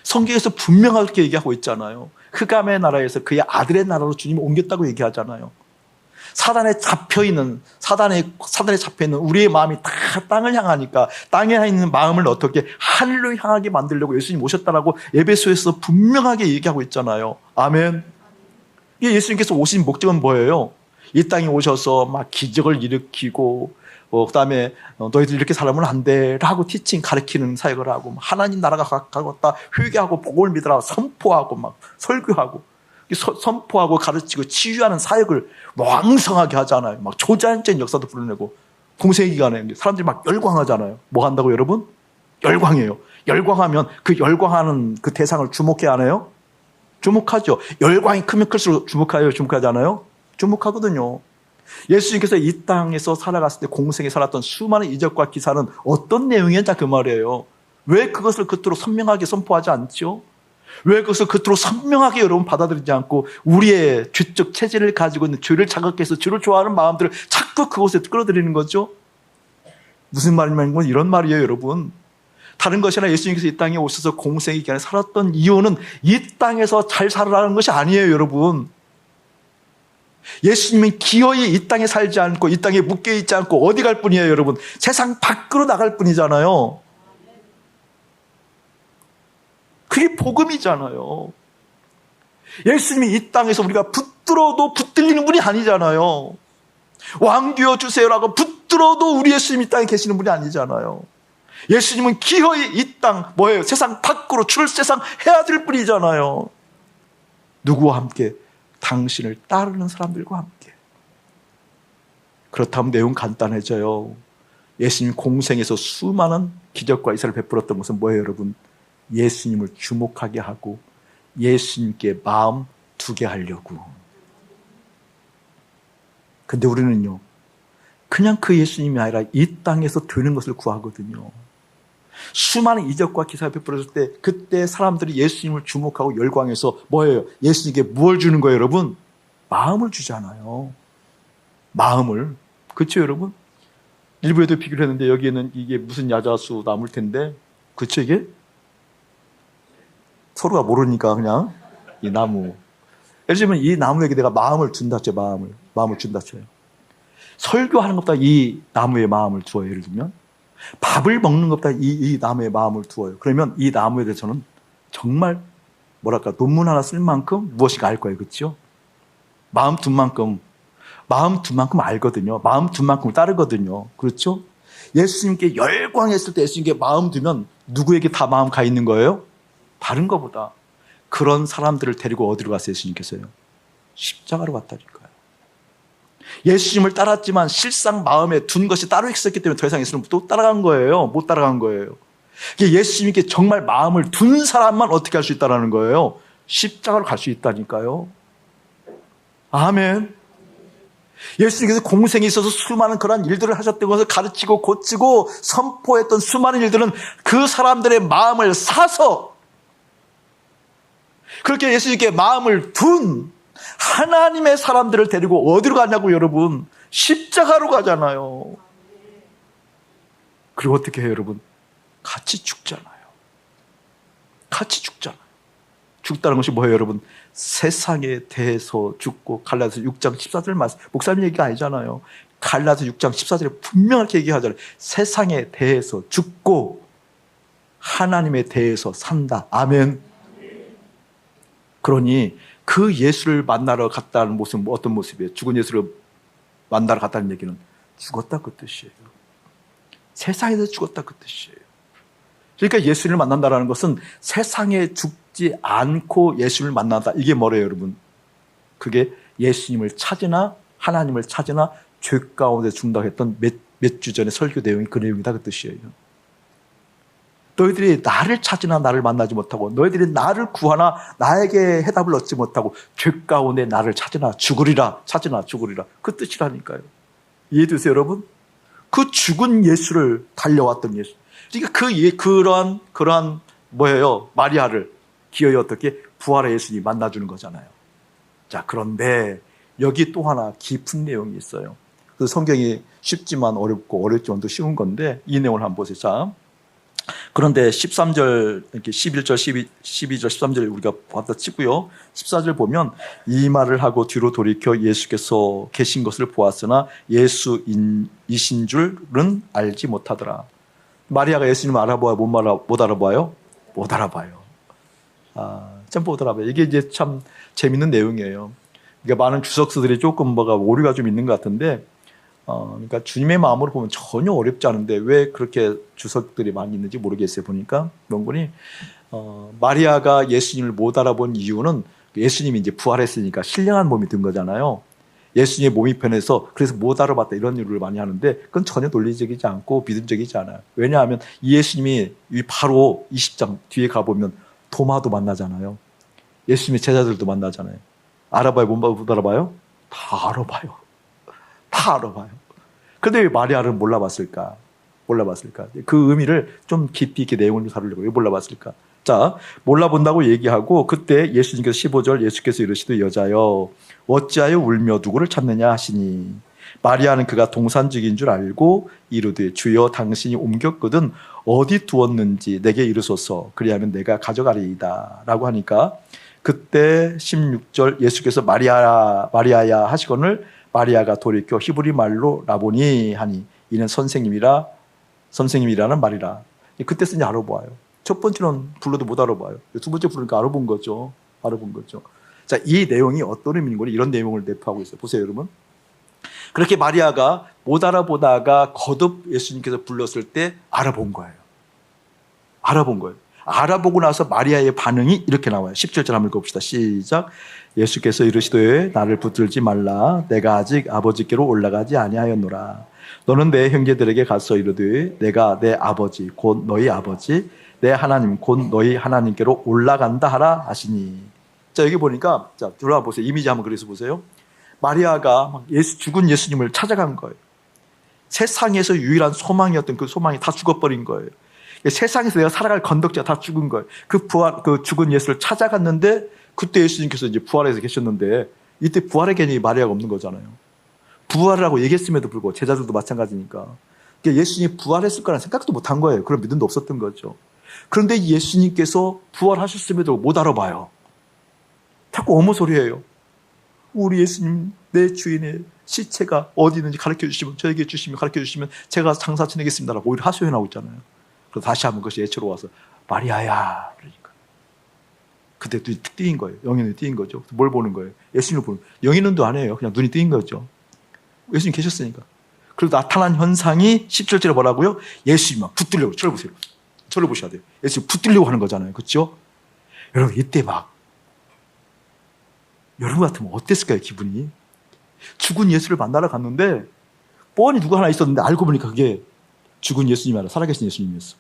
성경에서 분명하게 얘기하고 있잖아요. 흑암의 나라에서 그의 아들의 나라로 주님이 옮겼다고 얘기하잖아요. 사단에 잡혀있는 우리의 마음이 다 땅을 향하니까 땅에 있는 마음을 어떻게 하늘로 향하게 만들려고 예수님 오셨다라고 에베소에서 분명하게 얘기하고 있잖아요. 아멘. 예수님께서 오신 목적은 뭐예요? 이 땅에 오셔서 막 기적을 일으키고 그다음에 너희들 이렇게 살면 안 돼 라고 티칭 가르치는 사역을 하고 하나님 나라가 가깝다 회개하고 복음을 믿으라 선포하고 막 설교하고 선포하고 가르치고 치유하는 사역을 왕성하게 하잖아요. 막 초자연적인 역사도 불어내고 공생의 기간에 사람들이 막 열광하잖아요. 뭐 한다고 여러분? 열광해요. 열광하면 그 열광하는 그 대상을 주목해야 하나요? 주목하죠. 열광이 크면 클수록 주목해요. 주목하지 않아요? 주목하거든요. 예수님께서 이 땅에서 살아갔을 때 공생에 살았던 수많은 이적과 기사는 어떤 내용이었냐 그 말이에요. 왜 그것을 그토록 선명하게 선포하지 않죠? 왜 그것을 겉으로 선명하게 여러분 받아들이지 않고 우리의 죄적 체질을 가지고 있는 죄를 자극해서 죄를 좋아하는 마음들을 자꾸 그곳에 끌어들이는 거죠? 무슨 말이냐면 이런 말이에요, 여러분. 다른 것이 아니라 예수님께서 이 땅에 오셔서 공생의 기간에 살았던 이유는 이 땅에서 잘 살아라는 것이 아니에요, 여러분. 예수님은 기어이 이 땅에 살지 않고 이 땅에 묶여있지 않고 어디 갈 뿐이에요, 여러분. 세상 밖으로 나갈 뿐이잖아요. 그게 복음이잖아요. 예수님이 이 땅에서 우리가 붙들어도 붙들리는 분이 아니잖아요. 왕되어 주세요라고 붙들어도 우리 예수님이 이 땅에 계시는 분이 아니잖아요. 예수님은 기어이 이 땅, 뭐예요? 세상 밖으로 출세상해야 될 분이잖아요. 누구와 함께? 당신을 따르는 사람들과 함께. 그렇다면 내용 간단해져요. 예수님 공생에서 수많은 기적과 이사를 베풀었던 것은 뭐예요, 여러분? 예수님을 주목하게 하고 예수님께 마음 두게 하려고. 근데 우리는요, 그냥 그 예수님이 아니라 이 땅에서 되는 것을 구하거든요. 수많은 이적과 기사를 베풀었을 때 그때 사람들이 예수님을 주목하고 열광해서 뭐예요? 예수님께 무엇을 주는 거예요, 여러분? 마음을 주잖아요. 마음을. 그렇죠, 여러분? 일부에도 비교를 했는데 여기에는 이게 무슨 야자수 나무일 텐데, 그렇죠, 이게? 서로가 모르니까 그냥 이 나무. 예를 들면 이 나무에게 내가 마음을 준다 쳐요. 마음을 준다 쳐요. 설교하는 것보다 이 나무에 마음을 두어요. 예를 들면 밥을 먹는 것보다 이 나무에 마음을 두어요. 그러면 이 나무에 대해서는 정말 뭐랄까 논문 하나 쓸 만큼 무엇인가 알 거예요. 그렇죠? 마음 둔 만큼 알거든요. 마음 둔 만큼 따르거든요. 그렇죠? 예수님께 열광했을 때 예수님께 마음 두면 누구에게 다 마음 가 있는 거예요? 다른 것보다. 그런 사람들을 데리고 어디로 갔어요, 예수님께서요? 십자가로 갔다니까요. 예수님을 따랐지만 실상 마음에 둔 것이 따로 있었기 때문에 더 이상 예수님을 또 따라간 거예요. 못 따라간 거예요. 예수님께 정말 마음을 둔 사람만 어떻게 할 수 있다는 거예요? 십자가로 갈 수 있다니까요. 아멘. 예수님께서 공생에 있어서 수많은 그런 일들을 하셨던 것을 가르치고 고치고 선포했던 수많은 일들은 그 사람들의 마음을 사서 그렇게 예수님께 마음을 둔 하나님의 사람들을 데리고 어디로 가냐고, 여러분? 십자가로 가잖아요. 그리고 어떻게 해요, 여러분? 같이 죽잖아요. 같이 죽잖아요. 죽다는 것이 뭐예요, 여러분? 세상에 대해서 죽고. 갈라디아서 6장 14절 말씀, 목사님 얘기가 아니잖아요. 갈라디아서 6장 14절에 분명하게 얘기하잖아요. 세상에 대해서 죽고 하나님에 대해서 산다. 아멘. 그러니 그 예수를 만나러 갔다는 모습은 어떤 모습이에요? 죽은 예수를 만나러 갔다는 얘기는 죽었다 그 뜻이에요. 세상에서 죽었다 그 뜻이에요. 그러니까 예수를 만난다는 것은 세상에 죽지 않고 예수를 만난다. 이게 뭐래요, 여러분? 그게 예수님을 찾으나 하나님을 찾으나 죄 가운데 죽는다고 했던 몇 주 전에 설교 내용이 그 내용이다 그 뜻이에요. 너희들이 나를 찾으나 나를 만나지 못하고 너희들이 나를 구하나 나에게 해답을 얻지 못하고 죄 가운데 나를 찾으나 죽으리라. 찾으나 죽으리라. 그 뜻이라니까요. 이해되세요, 여러분? 그 죽은 예수를 달려왔던 예수. 그러니까 그러한 뭐예요? 마리아를 기어이 어떻게 부활의 예수님이 만나주는 거잖아요. 자, 그런데 여기 또 하나 깊은 내용이 있어요. 그 성경이 쉽지만 어렵고 어렵지만 또 쉬운 건데 이 내용을 한번 보세요. 자, 그런데 13절, 이렇게 11절, 12절, 13절 우리가 봤다 치고요. 14절 보면 이 말을 하고 뒤로 돌이켜 예수께서 계신 것을 보았으나 예수이신 줄은 알지 못하더라. 마리아가 예수님을 알아봐요? 못 알아봐요? 못 알아봐요. 참 못 알아봐요. 이게 이제 참 재밌는 내용이에요. 그러니까 많은 주석서들이 조금 뭐가 오류가 좀 있는 것 같은데 그러니까 주님의 마음으로 보면 전혀 어렵지 않은데 왜 그렇게 주석들이 많이 있는지 모르겠어요. 보니까 명분이 마리아가 예수님을 못 알아본 이유는 예수님이 이제 부활했으니까 신령한 몸이 든 거잖아요. 예수님의 몸이 변해서 그래서 못 알아봤다 이런 이유를 많이 하는데 그건 전혀 논리적이지 않고 믿음적이지 않아요. 왜냐하면 이 예수님이 바로 20장 뒤에 가보면 도마도 만나잖아요. 예수님의 제자들도 만나잖아요. 알아봐요? 못 알아봐요? 다 알아봐요. 다 알아봐요. 그런데 왜 마리아를 몰라봤을까? 그 의미를 좀 깊이 있게 내용을 다루려고 왜 몰라봤을까? 자, 몰라본다고 얘기하고 그때 예수님께서 15절 예수께서 이르시되 여자여 어찌하여 울며 누구를 찾느냐 하시니 마리아는 그가 동산직인 줄 알고 이르되 주여 당신이 옮겼거든 어디 두었는지 내게 이르소서 그리하면 내가 가져가리이다 라고 하니까 그때 16절 예수께서 마리아야 하시거늘 마리아가 돌이켜 히브리 말로 라보니 하니 이는 선생님이라는 말이라. 그때 쓰니 알아보아요. 첫 번째는 불러도 못 알아봐요. 두 번째 부르니까 알아본 거죠. 자, 이 내용이 어떤 의미인가 이런 내용을 내포하고 있어요. 보세요, 여러분. 그렇게 마리아가 못 알아보다가 거듭 예수님께서 불렀을 때 알아본 거예요. 알아보고 나서 마리아의 반응이 이렇게 나와요. 17절 한번 읽어봅시다. 시작. 예수께서 이르시되 나를 붙들지 말라. 내가 아직 아버지께로 올라가지 아니하였노라. 너는 내 형제들에게 가서 이르되 내가 내 아버지 곧 너희 아버지 내 하나님 곧 너희 하나님께로 올라간다 하라 하시니. 자, 여기 보니까 자, 들어와 보세요. 이미지 한번 그려서 보세요. 마리아가 죽은 예수님을 찾아간 거예요. 세상에서 유일한 소망이었던 그 소망이 다 죽어버린 거예요. 세상에서 내가 살아갈 건덕지가 다 죽은 거예요. 그 죽은 예수를 찾아갔는데 그때 예수님께서 이제 부활해서 계셨는데 이때 부활의 개념이 마리아가 없는 거잖아요. 부활이라고 얘기했음에도 불구하고 제자들도 마찬가지니까. 그러니까 예수님이 부활했을 거라는 생각도 못 한 거예요. 그런 믿음도 없었던 거죠. 그런데 예수님께서 부활하셨음에도 못 알아봐요. 자꾸 어머 소리예요. 우리 예수님 내 주인의 시체가 어디 있는지 가르쳐 주시면 저에게 주시면 가르쳐 주시면 제가 장사 지내겠습니다라고 오히려 하소연하고 있잖아요. 그래서 다시 한번 그것이 예초로 와서 마리아야 그러니까 그때 눈이 틱 뜨인 거예요. 영이 눈이 뜨인 거죠. 뭘 보는 거예요? 예수님을 보는 거예요. 영이 눈도 안 해요. 그냥 눈이 뜨인 거죠. 예수님 계셨으니까. 그리고 나타난 현상이 17절에 뭐라고요? 예수님 막 붙들려고. 저를 보세요. 저를 보셔야 돼요. 예수님 붙들려고 하는 거잖아요. 그렇죠? 여러분 이때 막 여러분 같으면 어땠을까요? 기분이. 죽은 예수를 만나러 갔는데 뻔히 누가 하나 있었는데 알고 보니까 그게 죽은 예수님이 아니라 살아계신 예수님이었어.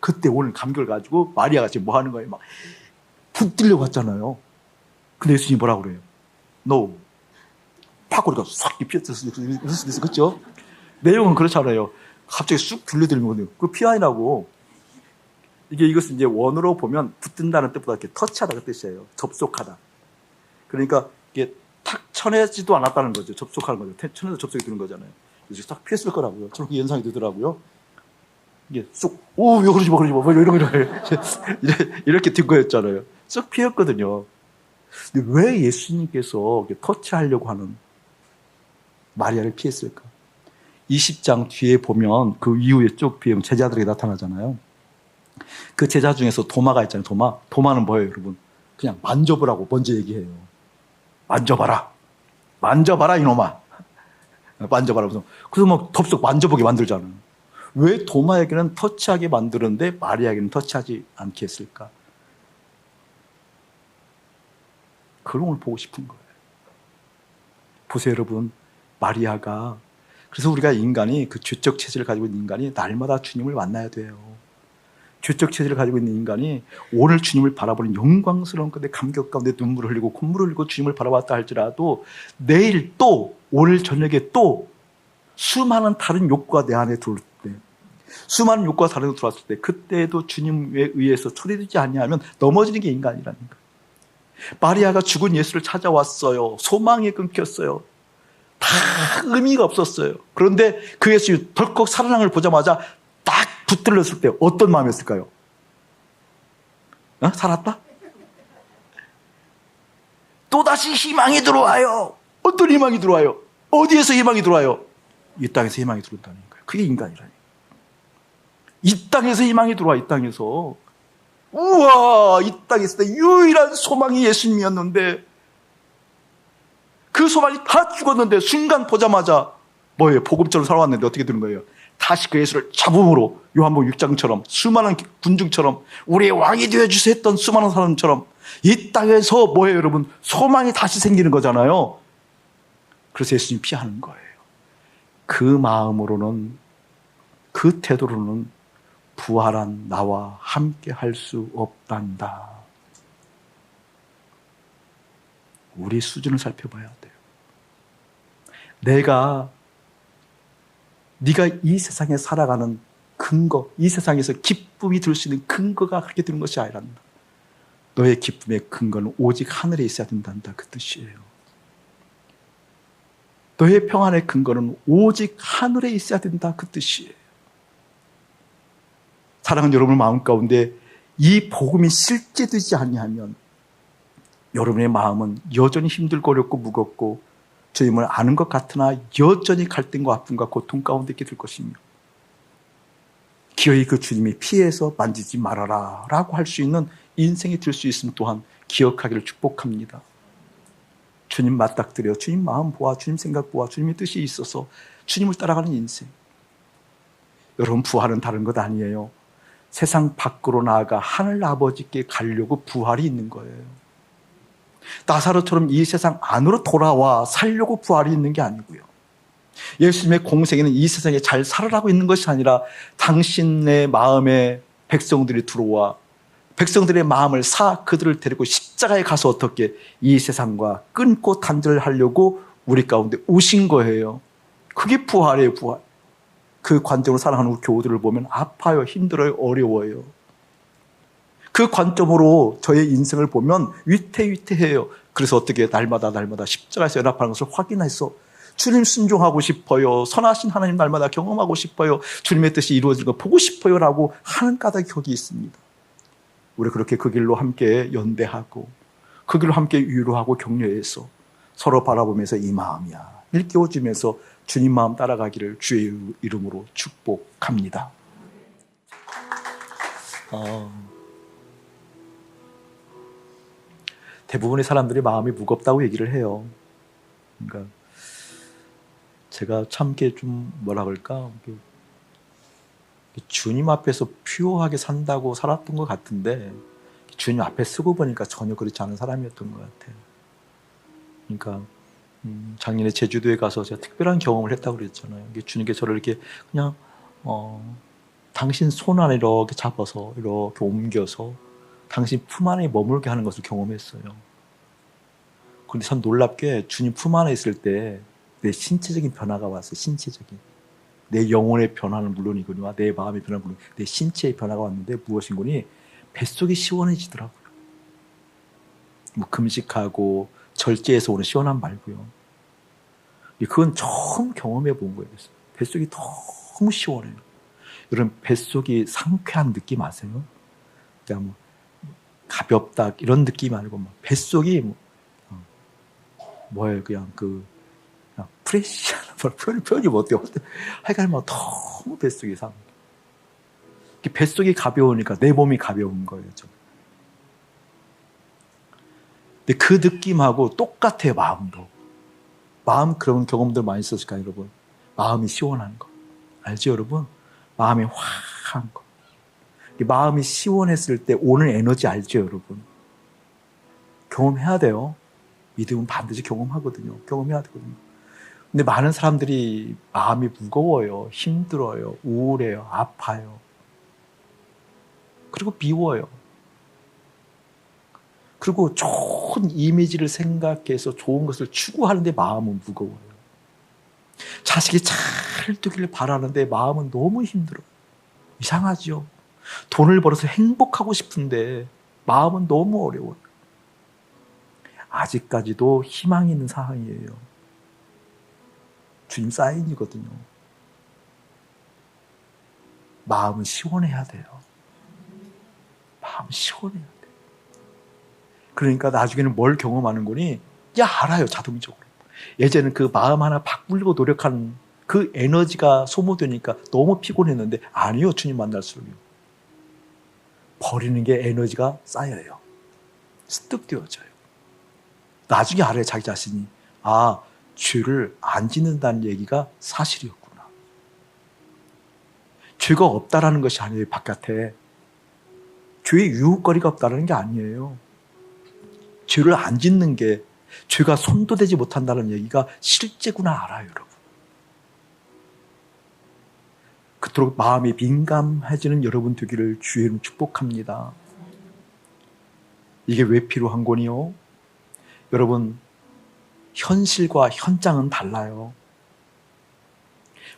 그때 오늘 감격을 가지고 마리아가 지금 뭐 하는 거예요? 막 붙들려고 했잖아요. 근데 예수님이 뭐라고 그래요? No. 파고리가 싹 피었을 수도 있어. 그렇죠? 내용은 그렇잖아요. 갑자기 쑥 들려들면 그 피아니라고. 이것은 이제 원어로 보면 붙든다는 뜻보다 이렇게 터치하다 그 뜻이에요. 접속하다. 그러니까 이게 탁 쳐내지도 않았다는 거죠. 접속하는 거죠. 쳐내서 접속이 되는 거잖아요. 그래서 딱 피했을 거라고요. 저는 그 연상이 되더라고요. 이게 쑥, 오, 그러지 마, 뭐 이런 이렇게 된 거였잖아요. 쑥 피했거든요. 근데 왜 예수님께서 터치하려고 하는 마리아를 피했을까? 20장 뒤에 보면 그 이후에 쭉 뒤에 제자들에게 나타나잖아요. 그 제자 중에서 도마가 있잖아요. 도마는 뭐예요, 여러분? 그냥 만져보라고 먼저 얘기해요. 만져봐라, 이놈아. 만져봐라. 그래서 뭐 덥석 만져보게 만들잖아요. 왜 도마에게는 터치하게 만드는데 마리아에게는 터치하지 않게 했을까? 그런 걸 보고 싶은 거예요. 보세요, 여러분. 마리아가, 그래서 우리가 인간이 그 죄적 체질을 가지고 있는 인간이 날마다 주님을 만나야 돼요. 죄적 체질을 가지고 있는 인간이 오늘 주님을 바라보는 영광스러운 건데 감격 가운데 눈물을 흘리고 콧물을 흘리고 주님을 바라봤다 할지라도 내일 또 오늘 저녁에 또 수많은 다른 욕구가 내 안에 들어올 때, 수많은 욕구가 다른 데 들어왔을 때 그때도 주님에 의해서 처리되지 아니하면 넘어지는 게 인간이라니까. 마리아가 죽은 예수를 찾아왔어요. 소망이 끊겼어요. 다 의미가 없었어요. 그런데 그 예수님이 덜컥 살아난 걸 보자마자 딱 붙들렸을 때 어떤 마음이었을까요? 살았다? 또다시 희망이 들어와요. 어떤 희망이 들어와요? 어디에서 희망이 들어와요? 이 땅에서 희망이 들어온다는 거예요. 그게 인간이라니. 이 땅에서 희망이 들어와. 이 땅에서. 우와, 이 땅에 있을 때 유일한 소망이 예수님이었는데 그 소망이 다 죽었는데 순간 보자마자 뭐예요? 복음처럼 살아왔는데 어떻게 되는 거예요? 다시 그 예수를 잡음으로 요한복음 6장처럼 수많은 군중처럼 우리의 왕이 되어주세요 했던 수많은 사람처럼 이 땅에서 뭐예요, 여러분? 소망이 다시 생기는 거잖아요. 그래서 예수님 피하는 거예요. 그 마음으로는, 그 태도로는 부활한 나와 함께 할 수 없단다. 우리 수준을 살펴봐야 돼요. 네가 이 세상에 살아가는 그 근거, 이 세상에서 기쁨이 들 수 있는 근거가 그렇게 되는 것이 아니란다. 너의 기쁨의 근거는 오직 하늘에 있어야 된단다. 그 뜻이에요. 너의 평안의 근거는 오직 하늘에 있어야 된다. 그 뜻이에요. 사랑하는 여러분의 마음 가운데 이 복음이 실제되지 아니하면 여러분의 마음은 여전히 힘들고 어렵고 무겁고 주님을 아는 것 같으나 여전히 갈등과 아픔과 고통 가운데 있게 될 것이며 기어이 그 주님이 피해서 만지지 말아라 라고 할 수 있는 인생이 될 수 있음 또한 기억하기를 축복합니다. 주님 맞닥뜨려 주님 마음 보아 주님 생각 보아 주님의 뜻이 있어서 주님을 따라가는 인생. 여러분 부활은 다른 것 아니에요. 세상 밖으로 나아가 하늘 아버지께 가려고 부활이 있는 거예요. 나사로처럼 이 세상 안으로 돌아와 살려고 부활이 있는 게 아니고요. 예수님의 공생에는 이 세상에 잘 살아라고 있는 것이 아니라 당신의 마음에 백성들이 들어와 백성들의 마음을 사 그들을 데리고 십자가에 가서 어떻게 이 세상과 끊고 단절을 하려고 우리 가운데 오신 거예요. 그게 부활이에요. 부활. 그 관점으로 살아가는 우리 교우들을 보면 아파요. 힘들어요. 어려워요. 그 관점으로 저의 인생을 보면 위태위태해요. 그래서 어떻게 날마다 십자가에서 연합하는 것을 확인해서 주님 순종하고 싶어요. 선하신 하나님 날마다 경험하고 싶어요. 주님의 뜻이 이루어지는 거 보고 싶어요 라고 하는 까닭이 거기 있습니다. 우리 그렇게 그 길로 함께 연대하고 그 길로 함께 위로하고 격려해서 서로 바라보면서 이 마음이야 일깨워주면서 주님 마음 따라가기를 주의 이름으로 축복합니다. 대부분의 사람들이 마음이 무겁다고 얘기를 해요. 그러니까 제가 참 좀 뭐라 그럴까 주님 앞에서 퓨어하게 산다고 살았던 것 같은데 주님 앞에 쓰고 보니까 전혀 그렇지 않은 사람이었던 것 같아요. 그러니까 작년에 제주도에 가서 제가 특별한 경험을 했다고 그랬잖아요. 주님께서 저를 이렇게 그냥 당신 손 안에 이렇게 잡아서 이렇게 옮겨서 당신 품 안에 머물게 하는 것을 경험했어요. 그런데 참 놀랍게 주님 품 안에 있을 때 내 신체적인 변화가 왔어요. 신체적인. 내 영혼의 변화는 물론이거니와 내 마음의 변화는 물론 내 신체의 변화가 왔는데 무엇인고니 뱃속이 시원해지더라고요. 뭐 금식하고 절제해서 오는 시원함 말고요. 그건 처음 경험해 본 거예요. 뱃속이 너무 시원해요. 여러분 뱃속이 상쾌한 느낌 아세요? 그냥 뭐 가볍다 이런 느낌 아니고 막 뱃속이 뭐예요? 그냥 프레시한 표현이 뭐 어때요? 하여간 막 너무 뱃속이 뱃속이 가벼우니까 내 몸이 가벼운 거예요. 좀. 근데 그 느낌하고 똑같아요. 마음도. 마음 그런 경험들 많이 있었을까요, 여러분? 마음이 시원한 거. 알죠, 여러분? 마음이 확한 거. 마음이 시원했을 때 오는 에너지 알죠, 여러분? 경험해야 돼요. 믿음은 반드시 경험하거든요. 경험해야 되거든요. 근데 많은 사람들이 마음이 무거워요. 힘들어요. 우울해요. 아파요. 그리고 미워요. 그리고 좋은 이미지를 생각해서 좋은 것을 추구하는데 마음은 무거워요. 자식이 잘 되기를 바라는데 마음은 너무 힘들어요. 이상하죠? 돈을 벌어서 행복하고 싶은데 마음은 너무 어려워요. 아직까지도 희망이 있는 상황이에요. 주님 사인이거든요. 마음은 시원해야 돼요. 마음은 시원해야 돼요. 그러니까 나중에는 뭘 경험하는 거니? 알아요, 자동적으로. 예전에는 그 마음 하나 바꾸려고 노력하는 그 에너지가 소모되니까 너무 피곤했는데 아니요, 주님 만날수록요. 버리는 게 에너지가 쌓여요. 습득되어져요. 나중에 알아요, 자기 자신이. 죄를 안 짓는다는 얘기가 사실이었구나. 죄가 없다라는 것이 아니에요, 바깥에. 죄의 유혹거리가 없다는 게 아니에요. 죄를 안 짓는 게 죄가 손도 대지 못한다는 얘기가 실제구나 알아요, 여러분. 그토록 마음이 민감해지는 여러분 되기를 주의 이름 축복합니다. 이게 왜 필요한 거니요? 여러분, 현실과 현장은 달라요.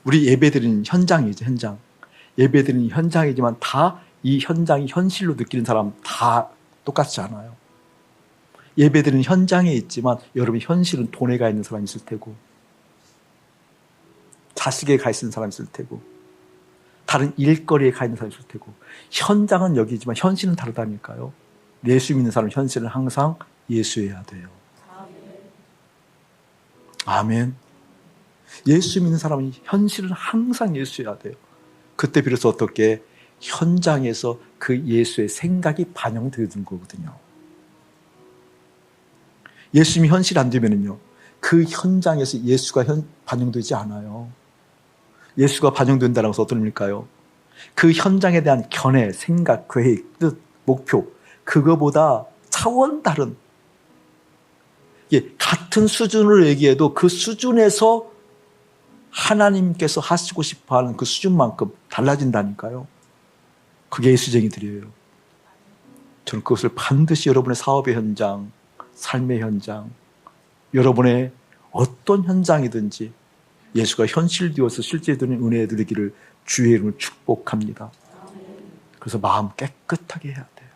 우리 예배드리는 현장이죠, 현장. 예배드리는 현장이지만 다 이 현장이 현실로 느끼는 사람 다 똑같지 않아요. 예배드리는 현장에 있지만 여러분 현실은 돈에 가 있는 사람이 있을 테고 자식에 가 있는 사람이 있을 테고 다른 일거리에 가 있는 사람이 있을 테고 현장은 여기지만 현실은 다르다니까요. 예수 믿는 사람은 현실은 항상 예수여야 돼요. 아멘. 예수 믿는 사람은 현실은 항상 예수여야 돼요. 그때 비로소 어떻게 현장에서 그 예수의 생각이 반영되는 거거든요. 예수님이 현실 안 되면은요, 그 현장에서 예수가 반영되지 않아요. 예수가 반영된다는 것은 어떤 의미일까요? 그 현장에 대한 견해, 생각, 계획, 뜻, 목표, 그거보다 차원 다른, 같은 수준으로 얘기해도 그 수준에서 하나님께서 하시고 싶어하는 그 수준만큼 달라진다니까요. 그게 예수쟁이들이에요. 저는 그것을 반드시 여러분의 사업의 현장, 삶의 현장, 여러분의 어떤 현장이든지 예수가 현실되어서 실제되는 은혜 누리기를 주의 이름으로 축복합니다. 그래서 마음 깨끗하게 해야 돼요.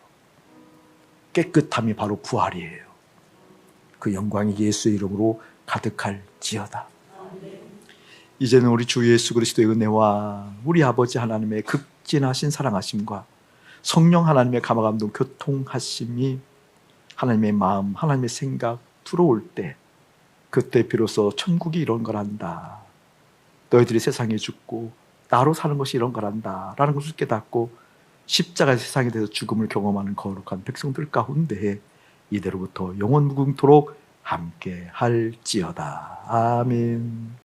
깨끗함이 바로 부활이에요. 그 영광이 예수의 이름으로 가득할지어다. 이제는 우리 주 예수 그리스도의 은혜와 우리 아버지 하나님의 극진하신 사랑하심과 성령 하나님의 감화감동 교통하심이 하나님의 마음, 하나님의 생각 들어올 때 그때 비로소 천국이 이런 거란다. 너희들이 세상에 죽고 나로 사는 것이 이런 거란다 라는 것을 깨닫고 십자가의 세상에 대해서 죽음을 경험하는 거룩한 백성들 가운데 이대로부터 영원 무궁토록 함께 할지어다. 아멘.